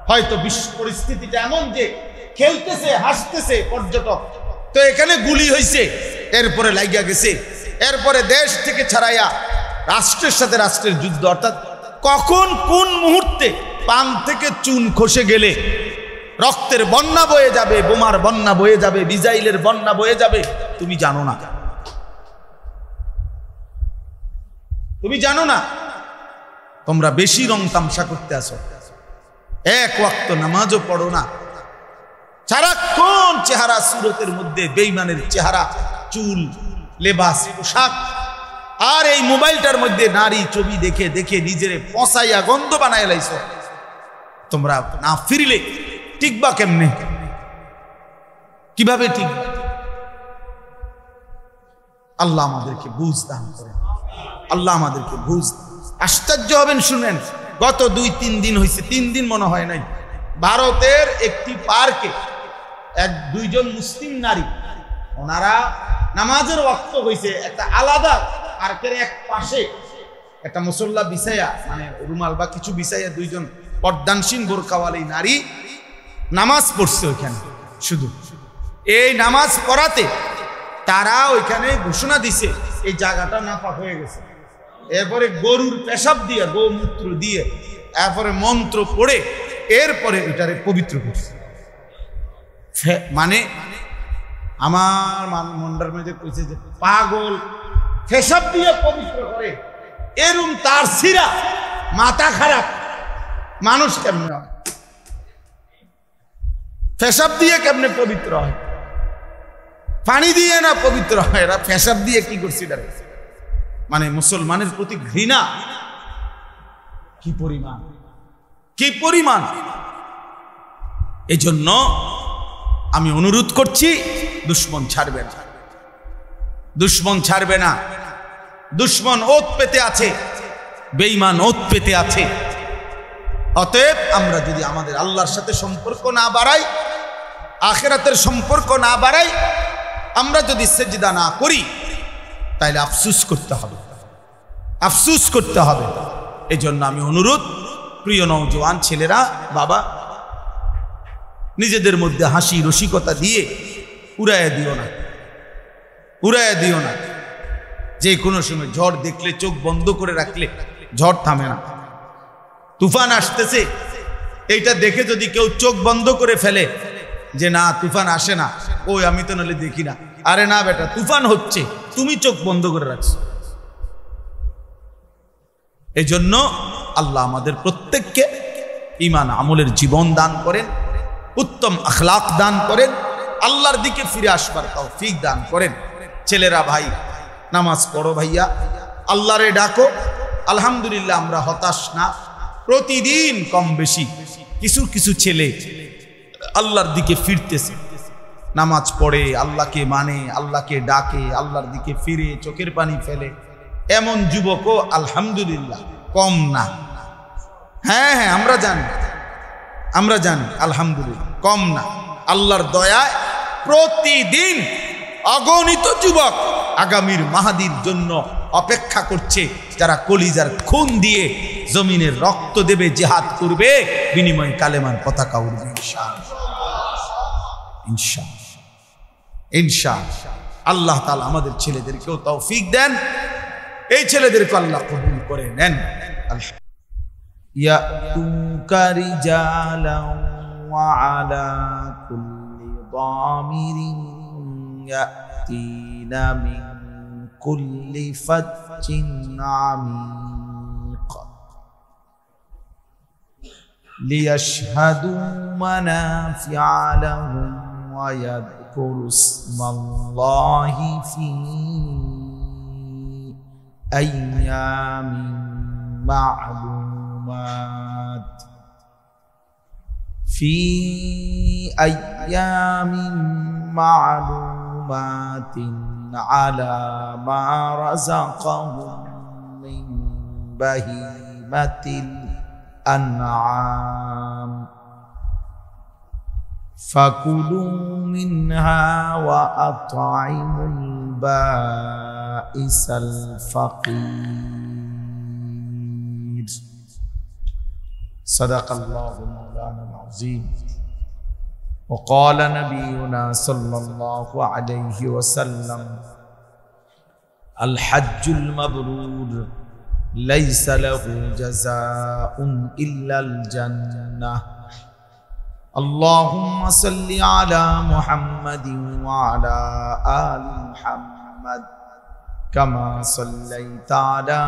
হয়তো বিশ্ব পরিস্থিতিটা এমন যে খেলতেছে হাসতেছে পর্যটক, তো এখানে গুলি হয়েছে, এরপরে লাগিয়া গেছে, এরপরে দেশ থেকে ছাড়াইয়া রাষ্ট্রের সাথে রাষ্ট্রের যুদ্ধ, অর্থাৎ কখন কোন মুহূর্তে পান থেকে চুন খসে গেলে রক্তের বন্যা বয়ে যাবে, বোমার বন্যা বয়ে যাবে, মিসাইলের বন্যা বয়ে যাবে, তুমি জানো না, তুমি জানো না। তোমরা বেশি রং তামসা করতে আসো, এক ওয়াক্ত নামাজও পড়ো না, সারাক্ষণ চেহারা সুরতের মধ্যে বেঈমানের চেহারা, চুল, লেবাস, পোশাক, আর এই মোবাইলটার মধ্যে নারী ছবি দেখে দেখে নিজেরে পচাইয়া গন্ধ বানায় লাইছো। তোমরা না ফিরলে টিকবা কেমনে? কিভাবে টিকবা? আল্লাহ আমাদেরকে বুঝ দান করেন, আল্লাহ আমাদেরকে বুঝ। আশ্চর্য হবেন, শুনেন, গত 2-3 দিন হয়েছে, 3 দিন মনে হয় নাই, ভারতের একটি পার্কে 1-2 মুসলিম নারী, ওনারা নামাজের ওয়াক্ত হয়েছে, একটা আলাদা পার্কের এক পাশে একটা মুসল্লা বিছাইয়া, মানে রুমাল বা কিছু বিছাইয়া 2 পর্দানসীন বোরকাওয়ালি নারী নামাজ পড়ছে ওইখানে। শুধু এই নামাজ পড়াতে তারা ওইখানে ঘোষণা দিছে এই জায়গাটা নাপাক হয়ে গেছে, এরপরে গরুর পেশাব দিয়ে, গোমূত্র দিয়ে, এরপরে মন্ত্র পড়ে এরপরে এটারে পবিত্র করছে। মানে আমার মন্ডার মধ্যে কইছে যে পাগল পেশাব দিয়ে পবিত্র করে, এরম তার সিরা মাথা খারাপ মানুষ কেমনে হয়? পেশাব দিয়ে কেমনে পবিত্র হয়? পানি দিয়ে না পবিত্র হয়, এরা পেশাব দিয়ে কি করছে? মানে মুসলমানের প্রতি ঘৃণা কি পরিমাণ, কি পরিমাণ! এই জন্য আমি অনুরোধ করছি, দুশ্মন ছাড়বে না, দুশ্মন ছাড়বে না, দুশ্মন ওত পেতে আছে, বেঈমান ওত পেতে আছে। অতএব আমরা যদি আমাদের আল্লাহর সাথে সম্পর্ক না বাড়াই, আখিরাতের সম্পর্ক না বাড়াই, আমরা যদি সেজদা না করি, তাইলে আফসুস করতে হবে, আফসুস করতে হবে। এই জন্য আমি অনুরোধ, প্রিয় নওজোয়ান ছেলেরা, বাবা, নিজেদের মধ্যে হাসি রসিকতা দিয়ে উড়াইয়া দিও না, উড়াইয়া দিও না। যে কোনো সময় ঝড় দেখলে চোখ বন্ধ করে রাখলে ঝড় থামে না। তুফান আসতেছে, এইটা দেখে যদি কেউ চোখ বন্ধ করে ফেলে যে না তুফান আসে না, ওই আমি তো নাহলে দেখি না, আরে না বেটা, তুফান হচ্ছে, তুমি চোখ বন্ধ করে রাখছো। এই জন্য আল্লাহ আমাদের প্রত্যেককে ঈমান আমলের জীবন দান করেন, উত্তম আখলাক দান করেন, আল্লাহর দিকে ফিরে আসবার তৌফিক দান করেন। ছেলেরা, ভাই, নামাজ পড়ো ভাইয়া, আল্লাহরে ডাকো। আলহামদুলিল্লাহ, আমরা হতাশ না। প্রতিদিন কম বেশি কিছু কিছু ছেলে আল্লাহর দিকে ফিরতেছে, নামাজ পড়ে, আল্লাহকে মানে, আল্লাহকে ডাকে, আল্লাহর দিকে ফিরে চোখের পানি ফেলে। এমন যুবকও আলহামদুলিল্লাহ কম না। হ্যাঁ হ্যাঁ, আমরা জানি, আমরা জানি, আলহামদুলিল্লাহ কম না। আল্লাহর দয়ায় প্রতিদিন অগণিত যুবক আগামীর মাহাদির জন্য অপেক্ষা করছে, যারা কলিজার খুন দিয়ে জমিনের রক্ত দেবে, জিহাদ করবে, বিনিময়ে কালেমার পতাকা উড়বে ইনশাআল্লাহ, ইনশাআল্লাহ। আল্লাহ তাআলা আমাদের ছেলেদেরকেও তৌফিক দেন, এই ছেলেদেরকে আল্লাহ কবুল করে নেন। ইয়াতুকা রিজালান ওয়া আলা কুল্লি দামিরিন ইয়াতিনা মিন কুল্লি ফাজ্জিন আমিক লিয়াশহাদু মানাফিআ লাহুম ওয়া ইয়াযকুরু ইসমাল্লাহি ফী আইয়ামিন মা'লুমাত ফী আইয়ামিন মা'লুমাতিন আলা মা রাযাকাহুম মিন বাহিমাতিল আন'আম ফাকুলু মিনহা ওয়া আত'ইমুল বাইসাল ফাকির। সাদাকাল্লাহু মাওলানাল আযীম। وقال نبينا صلى الله عليه وسلم الحج المبرور ليس له جزاء إلا الجنة اللهم صل على محمد وعلى آل محمد كما صليت على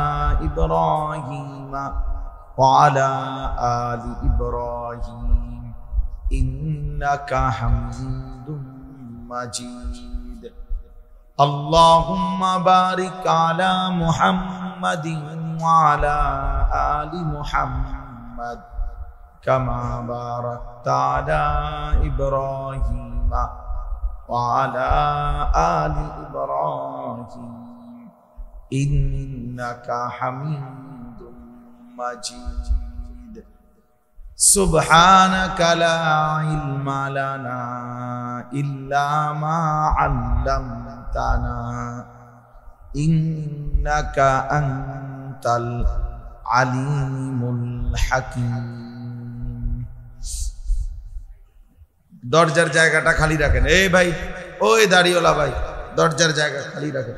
إبراهيم وعلى آل إبراهيم إنك حميد مجيد اللهم بارك على محمد وعلى آل محمد كما باركت على إبراهيم وعلى آل إبراهيم إنك حميد مجيد سبحانك لا علم لنا إلا ما علمتنا إنك أنت العليم الحكيم দরজার জায়গাটা খালি রাখেন। এই ভাই, ওই দাড়িওয়ালা ভাই, দরজার জায়গা খালি রাখেন,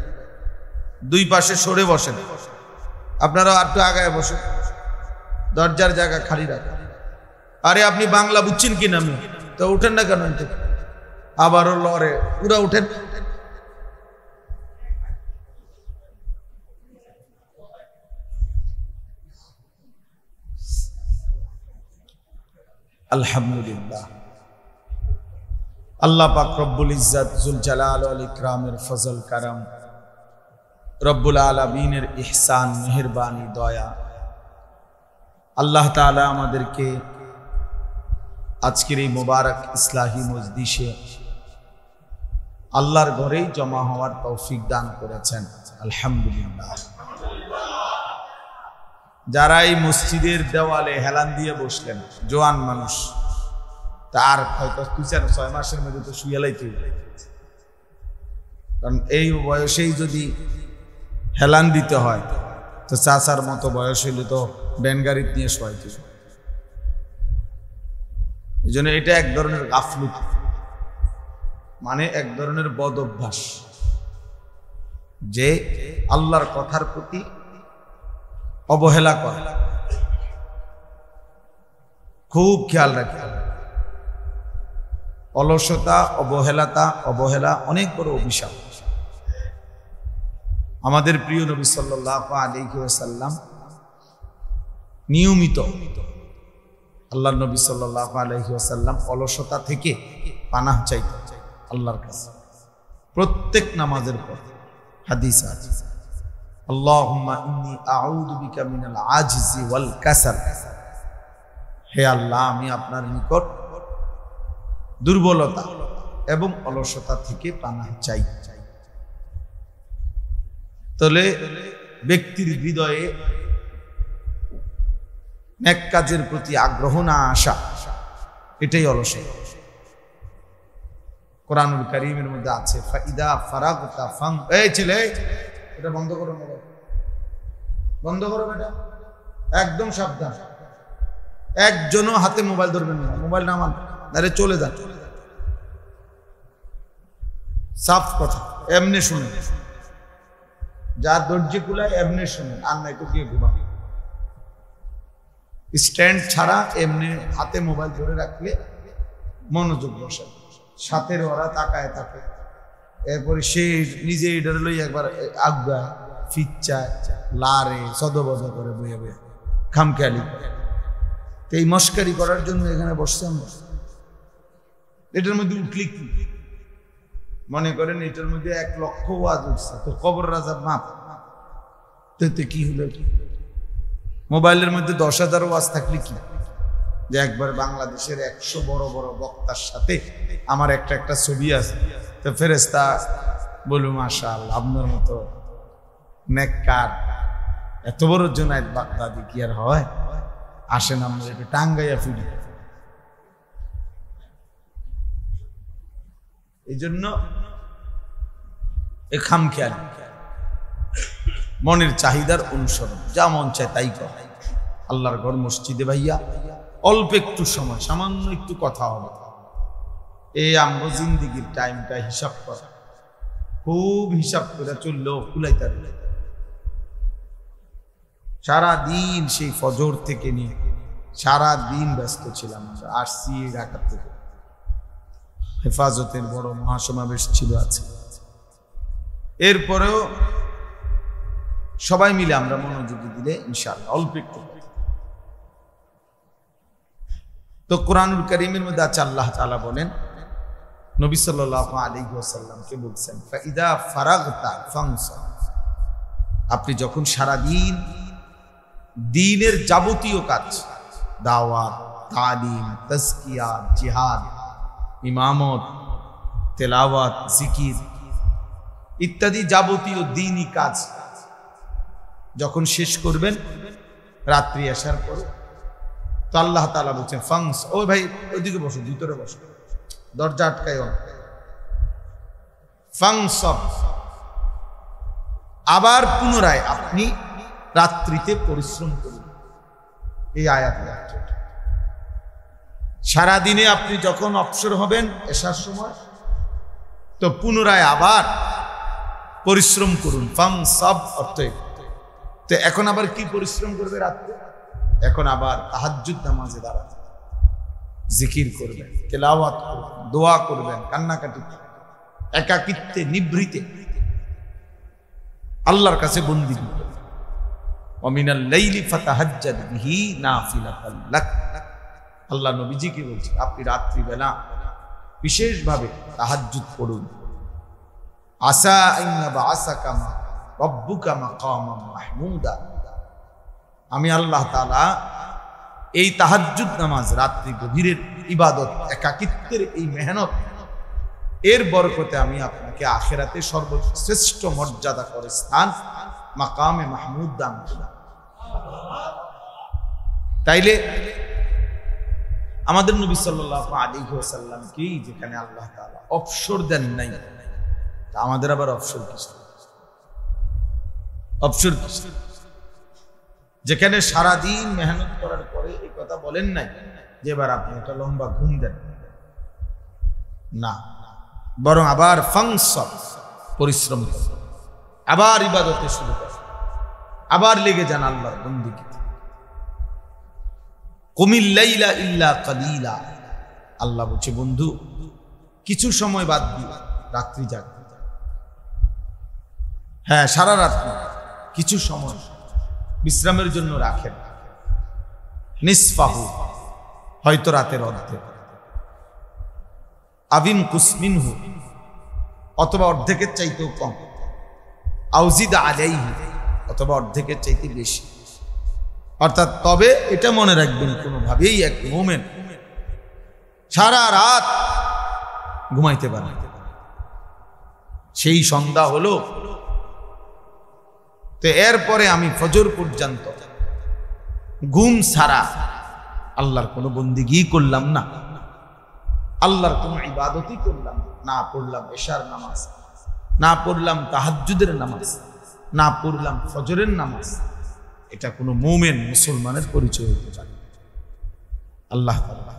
দুই পাশে সরে বসেন, আপনারা একটু আগায় বসেন, দরজার জায়গা খালি রাখেন। আরে আপনি বাংলা বুঝছেন কি না? আমি তো উঠেন না কেন? আবারও লড়ে, পুরা উঠেন। আলহামদুলিল্লাহ, আল্লাহ পাক রব্বুল ইজ্জত জুল জালাল ওয়াল ইকরামের ফজল কারাম, রব্বুল আলামিনের ইহসান, মেহেরবানি, দয়া, আল্লাহ তাআলা আমাদেরকে আজকের এই মোবারক ইসলাহি মজলিসে আল্লাহর ঘরেই জমা হওয়ার তৌফিক দান করেছেন। আলহামদুলিল্লাহ। যারা এই মসজিদের দেওয়ালে হেলান দিয়ে বসলেন, জোয়ান মানুষ, তার হয়তো 2-6 মাসের মধ্যে তো শুয়ে লাইতে, কারণ এই বয়সেই যদি হেলান দিতে হয়, তো চাচার মতো বয়স হইলে তো ব্যান গাড়িতে নিয়ে শোয়াইতে। এই জন্য এটা এক ধরনের গাফলুত, মানে এক ধরনের বদ অভ্যাস, যে আল্লাহর কথার প্রতি অবহেলা করে। খুব খেয়াল রাখতে হবে। অলসতা, অবহেলা অনেক বড় অভিশাপ। আমাদের প্রিয় নবী সাল্লাল্লাহু আলাইহি ওয়াসাল্লাম নিয়মিত, আল্লাহর নবী সাল্লাল্লাহু আলাইহি ওয়াসাল্লাম অলসতা থেকে পানাহ চাইতেন আল্লাহর কাছে প্রত্যেক নামাজের পর। হাদিস আছে, আল্লাহুম্মা ইন্নী আউযু বিকা মিনাল আজজি ওয়াল কাসাল, হে আল্লাহ আমি আপনার নিকট দুর্বলতা এবং অলসতা থেকে পানাহ চাই। তাহলে ব্যক্তির হৃদয়ে নেক কাজের প্রতি আগ্রহ না আসা, এটাই অলসতা। কোরআনুল কারীমের মধ্যে আছে, ফাইদা ফারাগতা ফাং, এই ছেলে এটা বন্ধ করো, বন্ধ করো বেটা, একদম সাবধান, একজনও হাতে মোবাইল ধরবেন না, মোবাইল নামান, আরে চলে যান, সাফ কথা, এমনি শুনে, যার দরজে কুলায় এমনি শুনে, আর নাই তো গিয়ে ঘুমা। স্ট্যান্ড ছাড়া এমনি হাতে মোবাইল ধরে রাখলে মনোযোগ বসে, সাথে ওরা তাকায় থাকে, এরপরে সে নিজে এটার লই একবার আজ্ঞা ফিচ্চায় লারে সদবজা করে বইয়ে বইয়ে খামখেয়ালি করে। তো এই মস্কারি করার জন্য এখানে বসছে আমরা। এটার মধ্যে উঠলি কি মনে করেন, এটার মধ্যে 1 লক্ষ ওয়াজ উঠছে, তো কবর রাজা মাপ, তো কি হলো? মোবাইলের মধ্যে 10,000 ওয়াজ থাকলে কি, যে একবার বাংলাদেশের 100 বড় বড় বক্তার সাথে আমার একটা ছবি আছে, তো ফেরেশতা বলু মাশাআল্লাহ আপনার মতো নেককার এত বড় জুনায়েদ বাগদাদি কি আর হয়, আসেন আমরা একটু টাঙ্গাইয়া ফিরি। এই জন্য এ খামখেয়ালি, মনের চাহিদার অনুসরণ, যা মন চায় তাই কর। আল্লাহর ঘর মসজিদে ভাইয়া অল্প একটু সময়, সামান্য একটু কথা হবে, এই আমরা জিন্দিগির টাইমটা হিসাব করা, খুব হিসাব করে চললেও কুলাইতে পারে। সারাদিন সেই ফজর থেকে নিয়ে সারাদিন ব্যস্ত ছিলাম, আসছি ঢাকা থেকে, হেফাজতের বড় মহাসমাবেশ ছিল আছে, এরপরেও সবাই মিলে আমরা মনোযোগী দিলে ইনশাআল্লাহ অল্প একটু। তো কোরআনুল কারীমের মধ্যে আছে, আল্লাহ তাআলা বলেন নবী সাল্লাল্লাহু আলাইহি ওয়াসাল্লামকে বলছেন, ফাইদা ফারাগতা ফানসাব, আপনি যখন সারাদিন দ্বীনের যাবতীয় কাজ, দাওয়াত, তালিম, তাজকিয়া, জিহাদ, ইমামত, তেলাওয়াত, জিকির ইত্যাদি যাবতীয় দ্বীনি কাজ যখন শেষ করবেন রাত্রি আসার পর, তো আল্লাহ তাআলা বলছেন ফাংস, ও ভাই ওইদিকে বসো, ভিতরে বসো, দরজা আটকায় না, ফাংসব, আবার পুনরায় আপনি রাত্রিতে পরিশ্রম করুন। এই আয়াত সারাদিনে আপনি যখন অবসর হবেন এশার সময়, তো পুনরায় আবার পরিশ্রম করুন। ফাংসব অর্থ, তো এখন আবার কি পরিশ্রম করবে রাত্রে? এখন আবার তাহাজ্জুদ নামাজে দাঁড়াবেন, জিকির করবেন, তেলাওয়াত করবেন, দোয়া করবেন, কান্নাকাটি, একাকিত্বে নিভৃতে আল্লাহর কাছে বন্দী করবেন। ওয়ামিনাল লাইলি ফাতাহাজ্জাদ বিহি নাফিলাতাল লাক, আল্লাহ নবীজিকে বলছে আপনি রাত্রিবেলা বিশেষভাবে তাহাজ্জুদ পড়ুন। আসা আইন্না বাআসাকা রব্বুকা মাকামান মাহমুদা, আমি আল্লাহ তাআলা এই তাহাজ্জুদ নামাজ, রাত্রি গভীরের ইবাদত, একাকিত্বের এই মেহনত, এর বরকতে আমি আপনাকে আখিরাতে সর্বশ্রেষ্ঠ মর্যাদা করে স্থান মাকামে মাহমুদ দান করলাম। তাইলে আমাদের নবী সাল্লাল্লাহু আলাইহি ওয়াসাল্লামকে যেখানে আল্লাহ তাআলা অবসর দেন নাই, তা আমাদের আবার অবসর কিছু। অবসর যেখানে সারাদিন মেহনত করার পরে এই কথা বলেন নাই যে এবার আপনি একটা লম্বা ঘুম দেন, না, বরং আবার ফাংশন পরিশ্রম করেন, আবার ইবাদতে শুরু করেন, আবার লেগে যান আল্লাহর বন্দেগীতে। কুমিল লাইলা ইল্লা কালিলা, আল্লাহ বলছে বন্ধু কিছু সময় বাদ দিয়ে রাত্রি জাগ, হ্যাঁ সারা রাত কিছু সময় বিশ্রামের জন্য রাখেন। নিসফাহু, হয়তো রাতের অর্ধেক, আবিম কুসমিনহু, অথবা অর্ধেকের চাইতেও কম, আউজিদ আলাইহি, অথবা অর্ধেকের চাইতে বেশি। অর্থাৎ তবে এটা মনে রাখবেন কোনোভাবেই এক মুমিন সারা রাত ঘুমাইতে পারে, সেই সন্ধ্যা হলো তো এরপরে আমি ফজর পর্যন্ত ঘুম ছাড়া আল্লাহর কোনো বন্দেগী করলাম না, আল্লাহর কোনো ইবাদতই করলাম না, পড়লাম এশার নামাজ, না পড়লাম তাহাজ্জুদের নামাজ, না পড়লাম ফজরের নামাজ, এটা কোনো মুমিন মুসলমানের পরিচয় হতে পারে। আল্লাহ তাআলা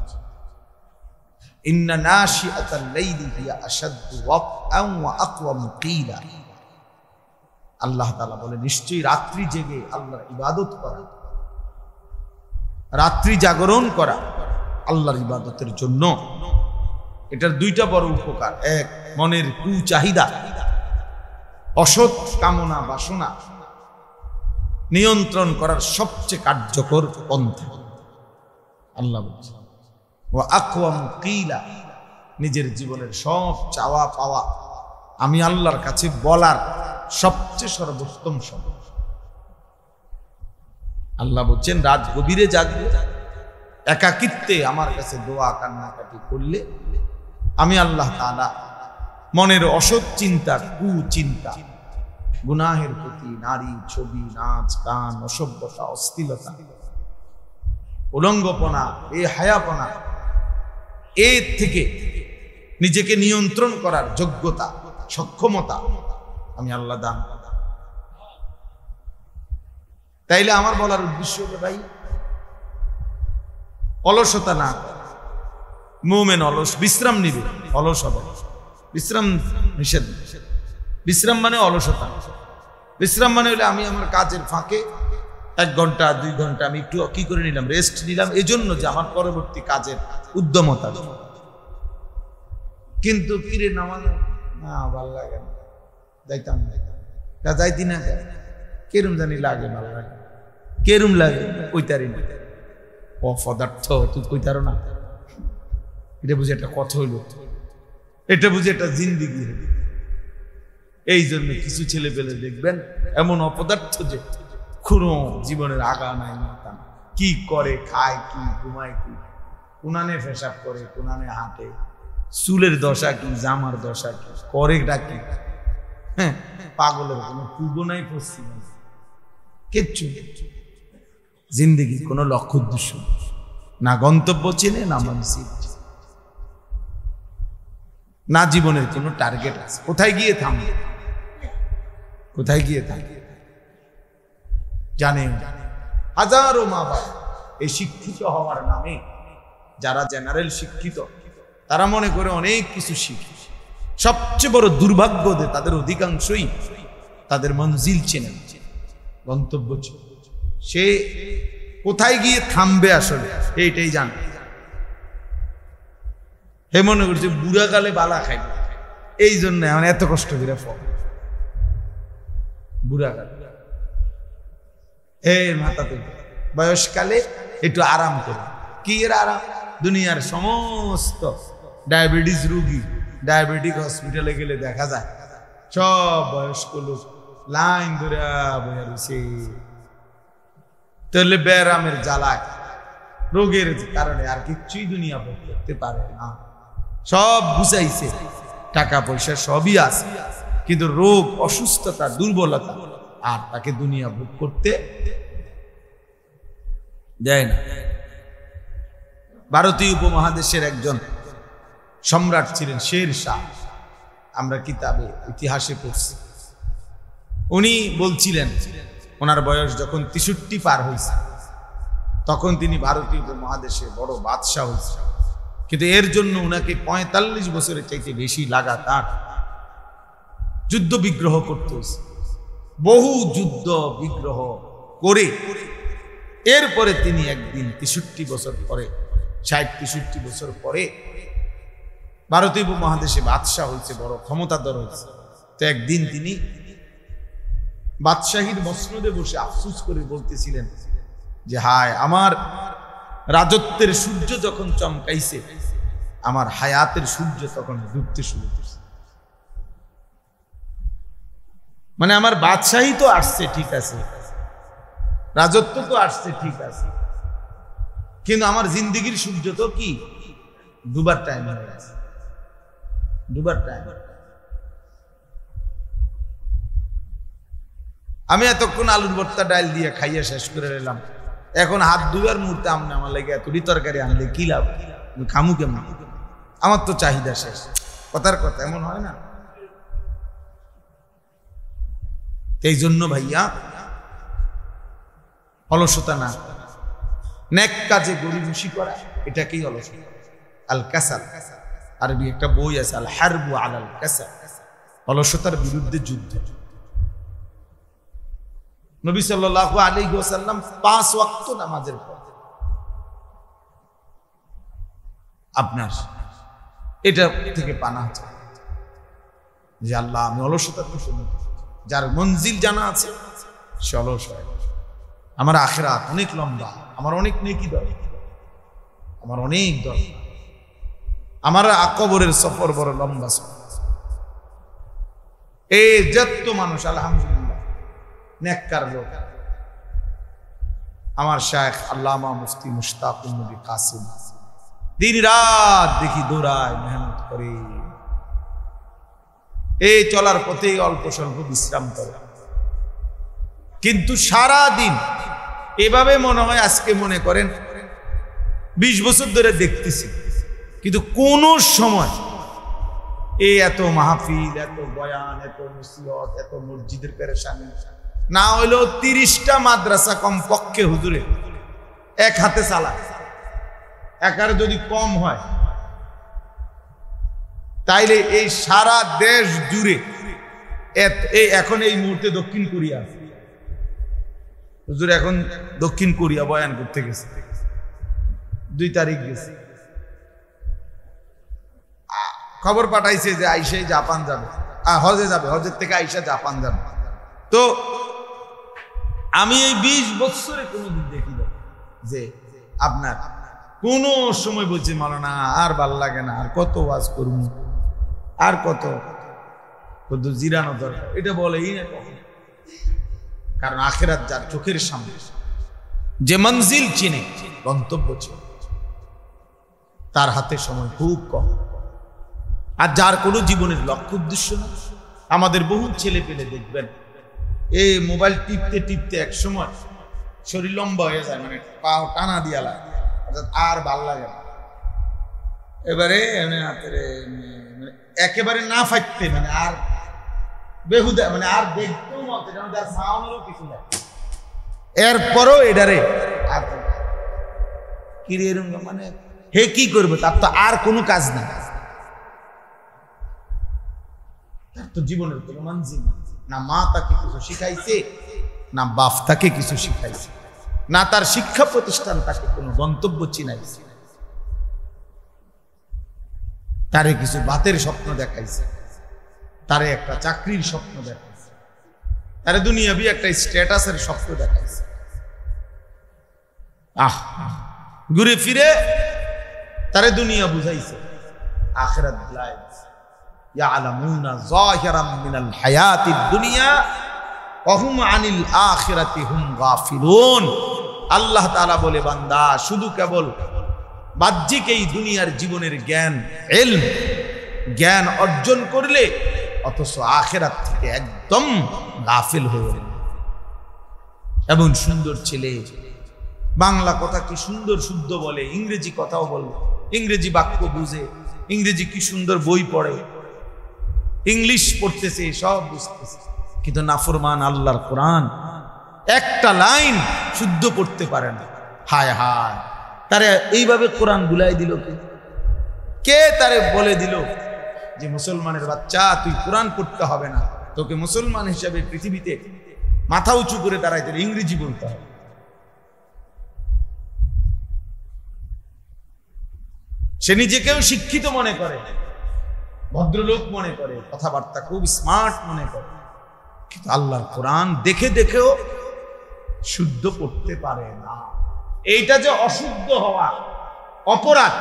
ইন্না নাশিআতাল লাইলি হিয়া আশাদ্দু ওয়াকআন ওয়া আকওয়ামু কিলা, আল্লাহ তাআলা বলে নিশ্চয়ই রাত্রি জেগে আল্লাহর ইবাদত করা, রাত্রি জাগরণ করা আল্লাহর ইবাদতের জন্য, এটার দুইটা বড় উপকার। এক, মনের কুচাহিদা, অসৎ কামনা বাসনা নিয়ন্ত্রণ করার সবচেয়ে কার্যকর পন্থা। আল্লাহ বলছে ওয়া আকওয়ামু কিলা, নিজের জীবনের সব চাওয়া পাওয়া আমি আল্লাহর কাছে বলার সবচেয়ে সর্বোত্তম সময়। আল্লাহ বলছেন রাত গভীরে জাগবে, একাকিত্বে আমার কাছে দোয়া কান্নাকাটি করলে আমি আল্লাহ তাআলা মনের অসৎ চিন্তা, কুচিন্তা, গুনাহের প্রতি, নারী, ছবি, নাচ, গান, অসভ্যতা, অশ্লীলতা, উলঙ্গপনা, হায়াপনা, এর থেকে নিজেকে নিয়ন্ত্রণ করার যোগ্যতা, সক্ষমতা আমি আল্লাহ দান। তাইলে আমার বলার উদ্দেশ্য হলো ভাই অলসতা না, মুমিন অলস, বিশ্রাম নিবে, অলস হবে, বিশ্রাম নিষেধ, বিশ্রাম মানে অলসতা, বিশ্রাম মানে হলে আমি আমার কাজের ফাঁকে 1 ঘন্টা 2 ঘন্টা আমি একটু কি করে নিলাম, রেস্ট নিলাম, এজন্য যে আমার পরবর্তী কাজের উদ্যমতা। কিন্তু কিরে নামাজ না ভালো লাগে না, যাইতাম না, যাইতি না, কেরম জানি লাগে, ভালো লাগে, কেরম লাগে কইতারি না, অপদার্থ তুই কইতারো না, এটা বুঝে একটা কথা হইল, এটা বুঝে একটা জিন্দিগি। এই জন্য কিছু ছেলে পেলে দেখবেন এমন অপদার্থ যে কোনো জীবনের আগা নাই, কি করে, খায় কি, ঘুমায় কি, কোনানে পেশাব করে, কোনানে হাঁটে, চুলের দশা কি, জামার দশা কি, করে ডাকি, হ্যাঁ পাগলের কোনো পূর্ব নাই, পশ্চিম কিচ্ছু, জিন্দিগির কোনো লক্ষ্য উদ্দেশ্য না, গন্তব্য চেনে না, মানসিক না, জীবনের কোনো টার্গেট আছে, কোথায় গিয়ে থামবে, কোথায় গিয়ে থামবে জানেন। হাজারো মা বাবা এই শিক্ষিত হওয়ার নামে, যারা জেনারেল শিক্ষিত তারা মনে করে অনেক কিছু শিখে, সবচেয়ে বড় দুর্ভাগ্য যে তাদের অধিকাংশই তাদের মঞ্জিল চেনে, গন্তব্য চেনে, সে কোথায় গিয়ে থামবে আসলে এইটাই জানে। হে মনে করছে বুড়া কালে বালা খাইবে, এই জন্য আমার এত কষ্ট করে ফল, বুড়া কালে মাথাতে, বয়সকালে একটু আরাম করে, কি এর আরাম, দুনিয়ার সমস্ত ডায়াবেটিস রোগী ডায়াবেটিক হসপিটালে গেলে দেখা যায় সব বয়স্ক লোক লাইন ধরে বসে রয়েছে, তাহলে ব্যারামের জ্বালায়, রোগের কারণে আর কিচ্ছুই দুনিয়া ভোগ করতে পারে না, সব বুঝাইছে, টাকা পয়সা সবই আছে, কিন্তু রোগ, অসুস্থতা, দুর্বলতা আর তাকে দুনিয়া ভোগ করতে দেয় না। ভারতীয় উপমহাদেশের একজন সম্রাট ছিলেন শের শাহ, আমরা কিতাবে ইতিহাসে পড়ছি। উনি বলছিলেন ওনার বয়স যখন 63 পার হয়েছে তখন তিনি ভারতীয় উপমহাদেশে বড় বাদশাহ হয়েছে, কিন্তু এর জন্য উনাকে 45 বছরের চাইতে বেশি লাগাতার যুদ্ধ বিগ্রহ করতে হয়েছে। বহু যুদ্ধ বিগ্রহ করে এরপরে তিনি একদিন 63 বছর পরে 60-63 বছর পরে ভারতীয় উপমহাদেশে বাদশাহ হয়েছে, বড় ক্ষমতাধর হয়েছে। তো একদিন তিনি বাদশাহীর মসনদে বসে আফসোস করে বলতেছিলেন যে হায়, আমার রাজত্বের সূর্য যখন চমকাইছে আমার হায়াতের সূর্য তখন ডুবতে শুরু করছে। মানে আমার বাদশাহী তো আসছে ঠিক আছে, রাজত্ব তো আসছে ঠিক আছে, কিন্তু আমার জিন্দেগির সূর্য তো কি ডুবার টাইম হয়ে গেছে, ডুবার টাইম। আমি এতক্ষণ আলুর ভর্তা ডাল দিয়ে খাইয়া শেষ করে নিলাম, এখন হাত ধুয়ার মুহূর্তে আমনে আমার লাগে এতটি তরকারি আনলে কি লাভ, খামু কেমন, আমার তো চাহিদা শেষ। কথার কথা এমন হয় না? এই জন্য ভাইয়া অলসতা না, নেক কাজে গরিবসি করা এটাকেই অলসতা। আল কাসাল, আরবি একটা বই আছে আল হারবু আলাল কাসাল, অলসতার বিরুদ্ধে যুদ্ধ। নবী সাল্লাল্লাহু আলাইহি ওয়াসাল্লাম 5 ওয়াক্ত নামাজের পর আপনার এটা থেকে পানা চায় যে আল্লাহ আমি অলসতার থেকে মুক্ত। যার মঞ্জিল জানা আছে সে অলস হয়। আমার আখিরাত অনেক লম্বা, আমার অনেক নেকি দরকার, আমার অনেক দরকার, আমার কবরের সফর বড় লম্বা সফর। এই যত মানুষ আলহামদুলিল্লাহ নেককার লোক, আমার শায়েখ আল্লামা মুফতি মুশতাকুন নবী কাসিম দিন রাত দেখি দৌড়ায়, মেহনত করে, এই চলার পথে অল্প স্বল্প বিশ্রাম করে, কিন্তু সারা দিন এভাবে মনে হয় আজকে মনে করেন 20 বছর ধরে দেখতেছি, কিন্তু কোন সময় এই এত মাহফিল, এত বয়ান, এত নসিহত, এত মসজিদের পেরেশানি না হইলেও 30টা মাদ্রাসা কমপক্ষে হুজুরে এক হাতে চালায়। একার যদি কম হয় তাইলে এই সারা দেশ জুড়ে এখন এই মুহূর্তে দক্ষিণ কোরিয়া হুজুর, এখন দক্ষিণ কোরিয়া বয়ান করতে গেছে, 2 তারিখ গেছে, খবর পাঠাইছে যে আইসা জাপান যাবে, হজে যাবে, হজের থেকে আইসা জাপান যাবে। তো আমি এই 20 বছরে কোনোদিন দেখি না যে আপনার কোন সময় বলছি মাওলানা আর ভাল লাগে না, আর কত ওয়াজ করবো, আর কত জিরানো দরকার, এটা বলেই না কখন। কারণ আখিরাত যার চোখের সামনে, যে মঞ্জিল চিনে, গন্তব্য চিনে, তার হাতে সময় খুব কম। আর যার কোনো জীবনের লক্ষ্য উদ্দেশ্য না, আমাদের বহু ছেলে পেলে দেখবেন এই মোবাইল টিপতে টিপতে এক সময় শরীর লম্বা হয়ে যায়, মানে পাও টানা দিয়া লাগে, আর ভাল লাগে না। এবারে একেবারে না ফাইতে, মানে আর বেহুদা, মানে আর দেখতেও মতে তার সাউন্ডও কিছু নাই, এরপরও এটারে আর কি মানে হে কি করবে, তার তো আর কোনো কাজ নাই, তার তো জীবনের কোনো মঞ্জিল না, মা তাকে কিছু শিখাইছে, না বাপ তাকে কিছু শিখাইছে, না তার শিক্ষা প্রতিষ্ঠান তাকে কোনো গন্তব্য চিনাইছে, তারে কিছু বাতের স্বপ্ন দেখাইছে, তারে একটা চাকরির স্বপ্ন দেখাইছে, তারে দুনিয়াবি একটা স্ট্যাটাসের স্বপ্ন দেখাইছে। ঘুরে ফিরে তারে দুনিয়া বুঝাইছে, আখিরাত বুঝাইছে। ইয়ালামুনা যাহিরাম মিনাল হায়াতিদ দুনিয়া ওয়া হুম আনিল আখিরাতি হুম গাফিলুন। আল্লাহ তাআলা বলে, বান্দা শুধু কেবল বাহ্যিক এই দুনিয়ার জীবনের জ্ঞান, ইলম জ্ঞান অর্জন করলে অথচ আখিরাত থেকে একদম গাফিল হয়ে গেল। এমন সুন্দর ছেলে, বাংলা কথা কি সুন্দর শুদ্ধ বলে, ইংরেজি কথাও বলে, ইংরেজি বাক্য বুঝে, ইংরেজি কি সুন্দর বই পড়ে, ইংলিশ পড়তেছে, সব বুঝতেছে, কিন্তু নাফরমান আল্লাহর কোরআন একটা লাইন শুদ্ধ করতে পারে না। হায় হায়, তারে এইভাবে কোরআন বুলাই দিল কে? তারে বলে দিল যে মুসলমানের বাচ্চা, তুই কোরআন পড়তে হবে না, তোকে মুসলমান হিসাবে পৃথিবীতে মাথা উঁচু করে দাঁড়াইতে ইংরেজি বলতে হবে। সে নিজেকেও শিক্ষিত মনে করে, ভদ্রলোক মনে করে, কথাবার্তা খুব স্মার্ট মনে করে, কিন্তু আল্লাহর কোরআন দেখে দেখেও শুদ্ধ করতে পারে না। এইটা যে অশুদ্ধ হওয়া, অপরাধ,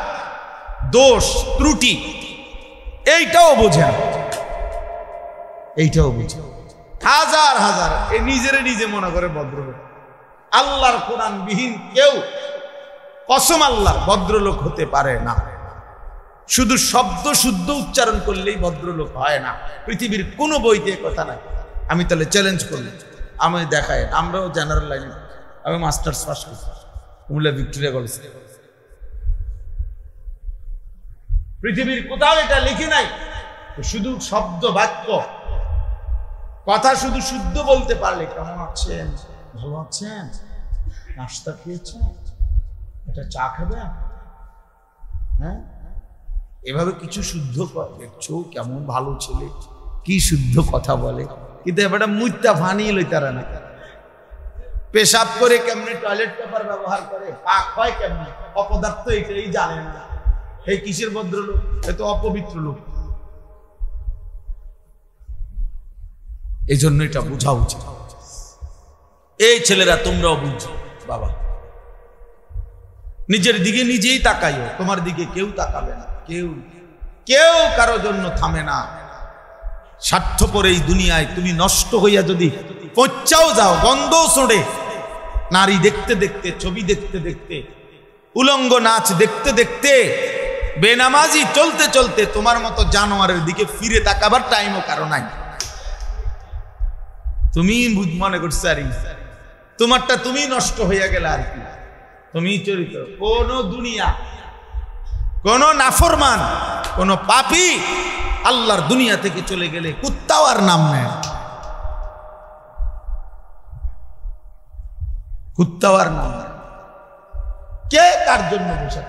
দোষ, ত্রুটি, এইটাও বোঝে না, এইটাও বুঝে। হাজার হাজার এ নিজেরে নিজে মনে করে ভদ্রলোক। আল্লাহর কোরআন বিহীন কেউ কসম আল্লাহর ভদ্রলোক হতে পারে না। শুধু শব্দ শুদ্ধ উচ্চারণ করলেই ভদ্রলোক হয় না, পৃথিবীর কোনো বইতে কথা নাই। আমি তাহলে চ্যালেঞ্জ করলাম, আমি দেখাই, আমরাও জেনারেল লাইনে, আমি মাস্টার্স পাস করছি কুমিল্লা ভিক্টোরিয়া কলেজে, পৃথিবীর কোথাও এটা লিখে নাই। শুধু শব্দ বাক্য কথা শুধু শুদ্ধ বলতে পারলে, কেমন আছেন, ভালো আছেন, নাস্তা খেয়েছেন, এটা চা খাবেন, হ্যাঁ, এভাবে কিছু শুদ্ধ দেখছো, কেমন ভালো ছেলে, কি শুদ্ধ কথা বলে। কিন্তু এবারটা মুইতা ফানিয়ে লই তারা না, পেশাব করে কেমনে টয়লেট পেপার ব্যবহার করে, পাক হয় কেমনে, অপদার্থ এটাই জানে না। এই কিসের ভদ্রলোক? এ তো অপবিত্র লোক। এই জন্য এটা বোঝা উচিত। এই ছেলেরা তোমরাও বুঝছো, বাবা নিজের দিকে নিজেই তাকাইও, তোমার দিকে কেউ তাকাবে না, কেউ কেউ কারো জন্য থামে না। স্বার্থপর এই দুনিয়ায় তুমি নষ্ট হইয়া যদি পচাও যাও, গন্ধ ছোড়ে, নারী দেখতে দেখতে, ছবি দেখতে দেখতে, উলঙ্গ নাচ দেখতে দেখতে, বেনামাজি চলতে চলতে তোমার মতো জানোয়ারের দিকে ফিরে তাকাবার টাইমও কারো নাই। তুমি মনে করছো আর তোমারটা তুমি নষ্ট হইয়া গেলে আর কি, তুমি চরিত্র। কোন দুনিয়া, কোন নাফরমান, কোন পাপী আল্লাহর দুনিয়া থেকে চলে গেলে কুত্তাও আর নাম নেয়, কুত্তাও আর নাম নেয়। কে কার জন্য বসে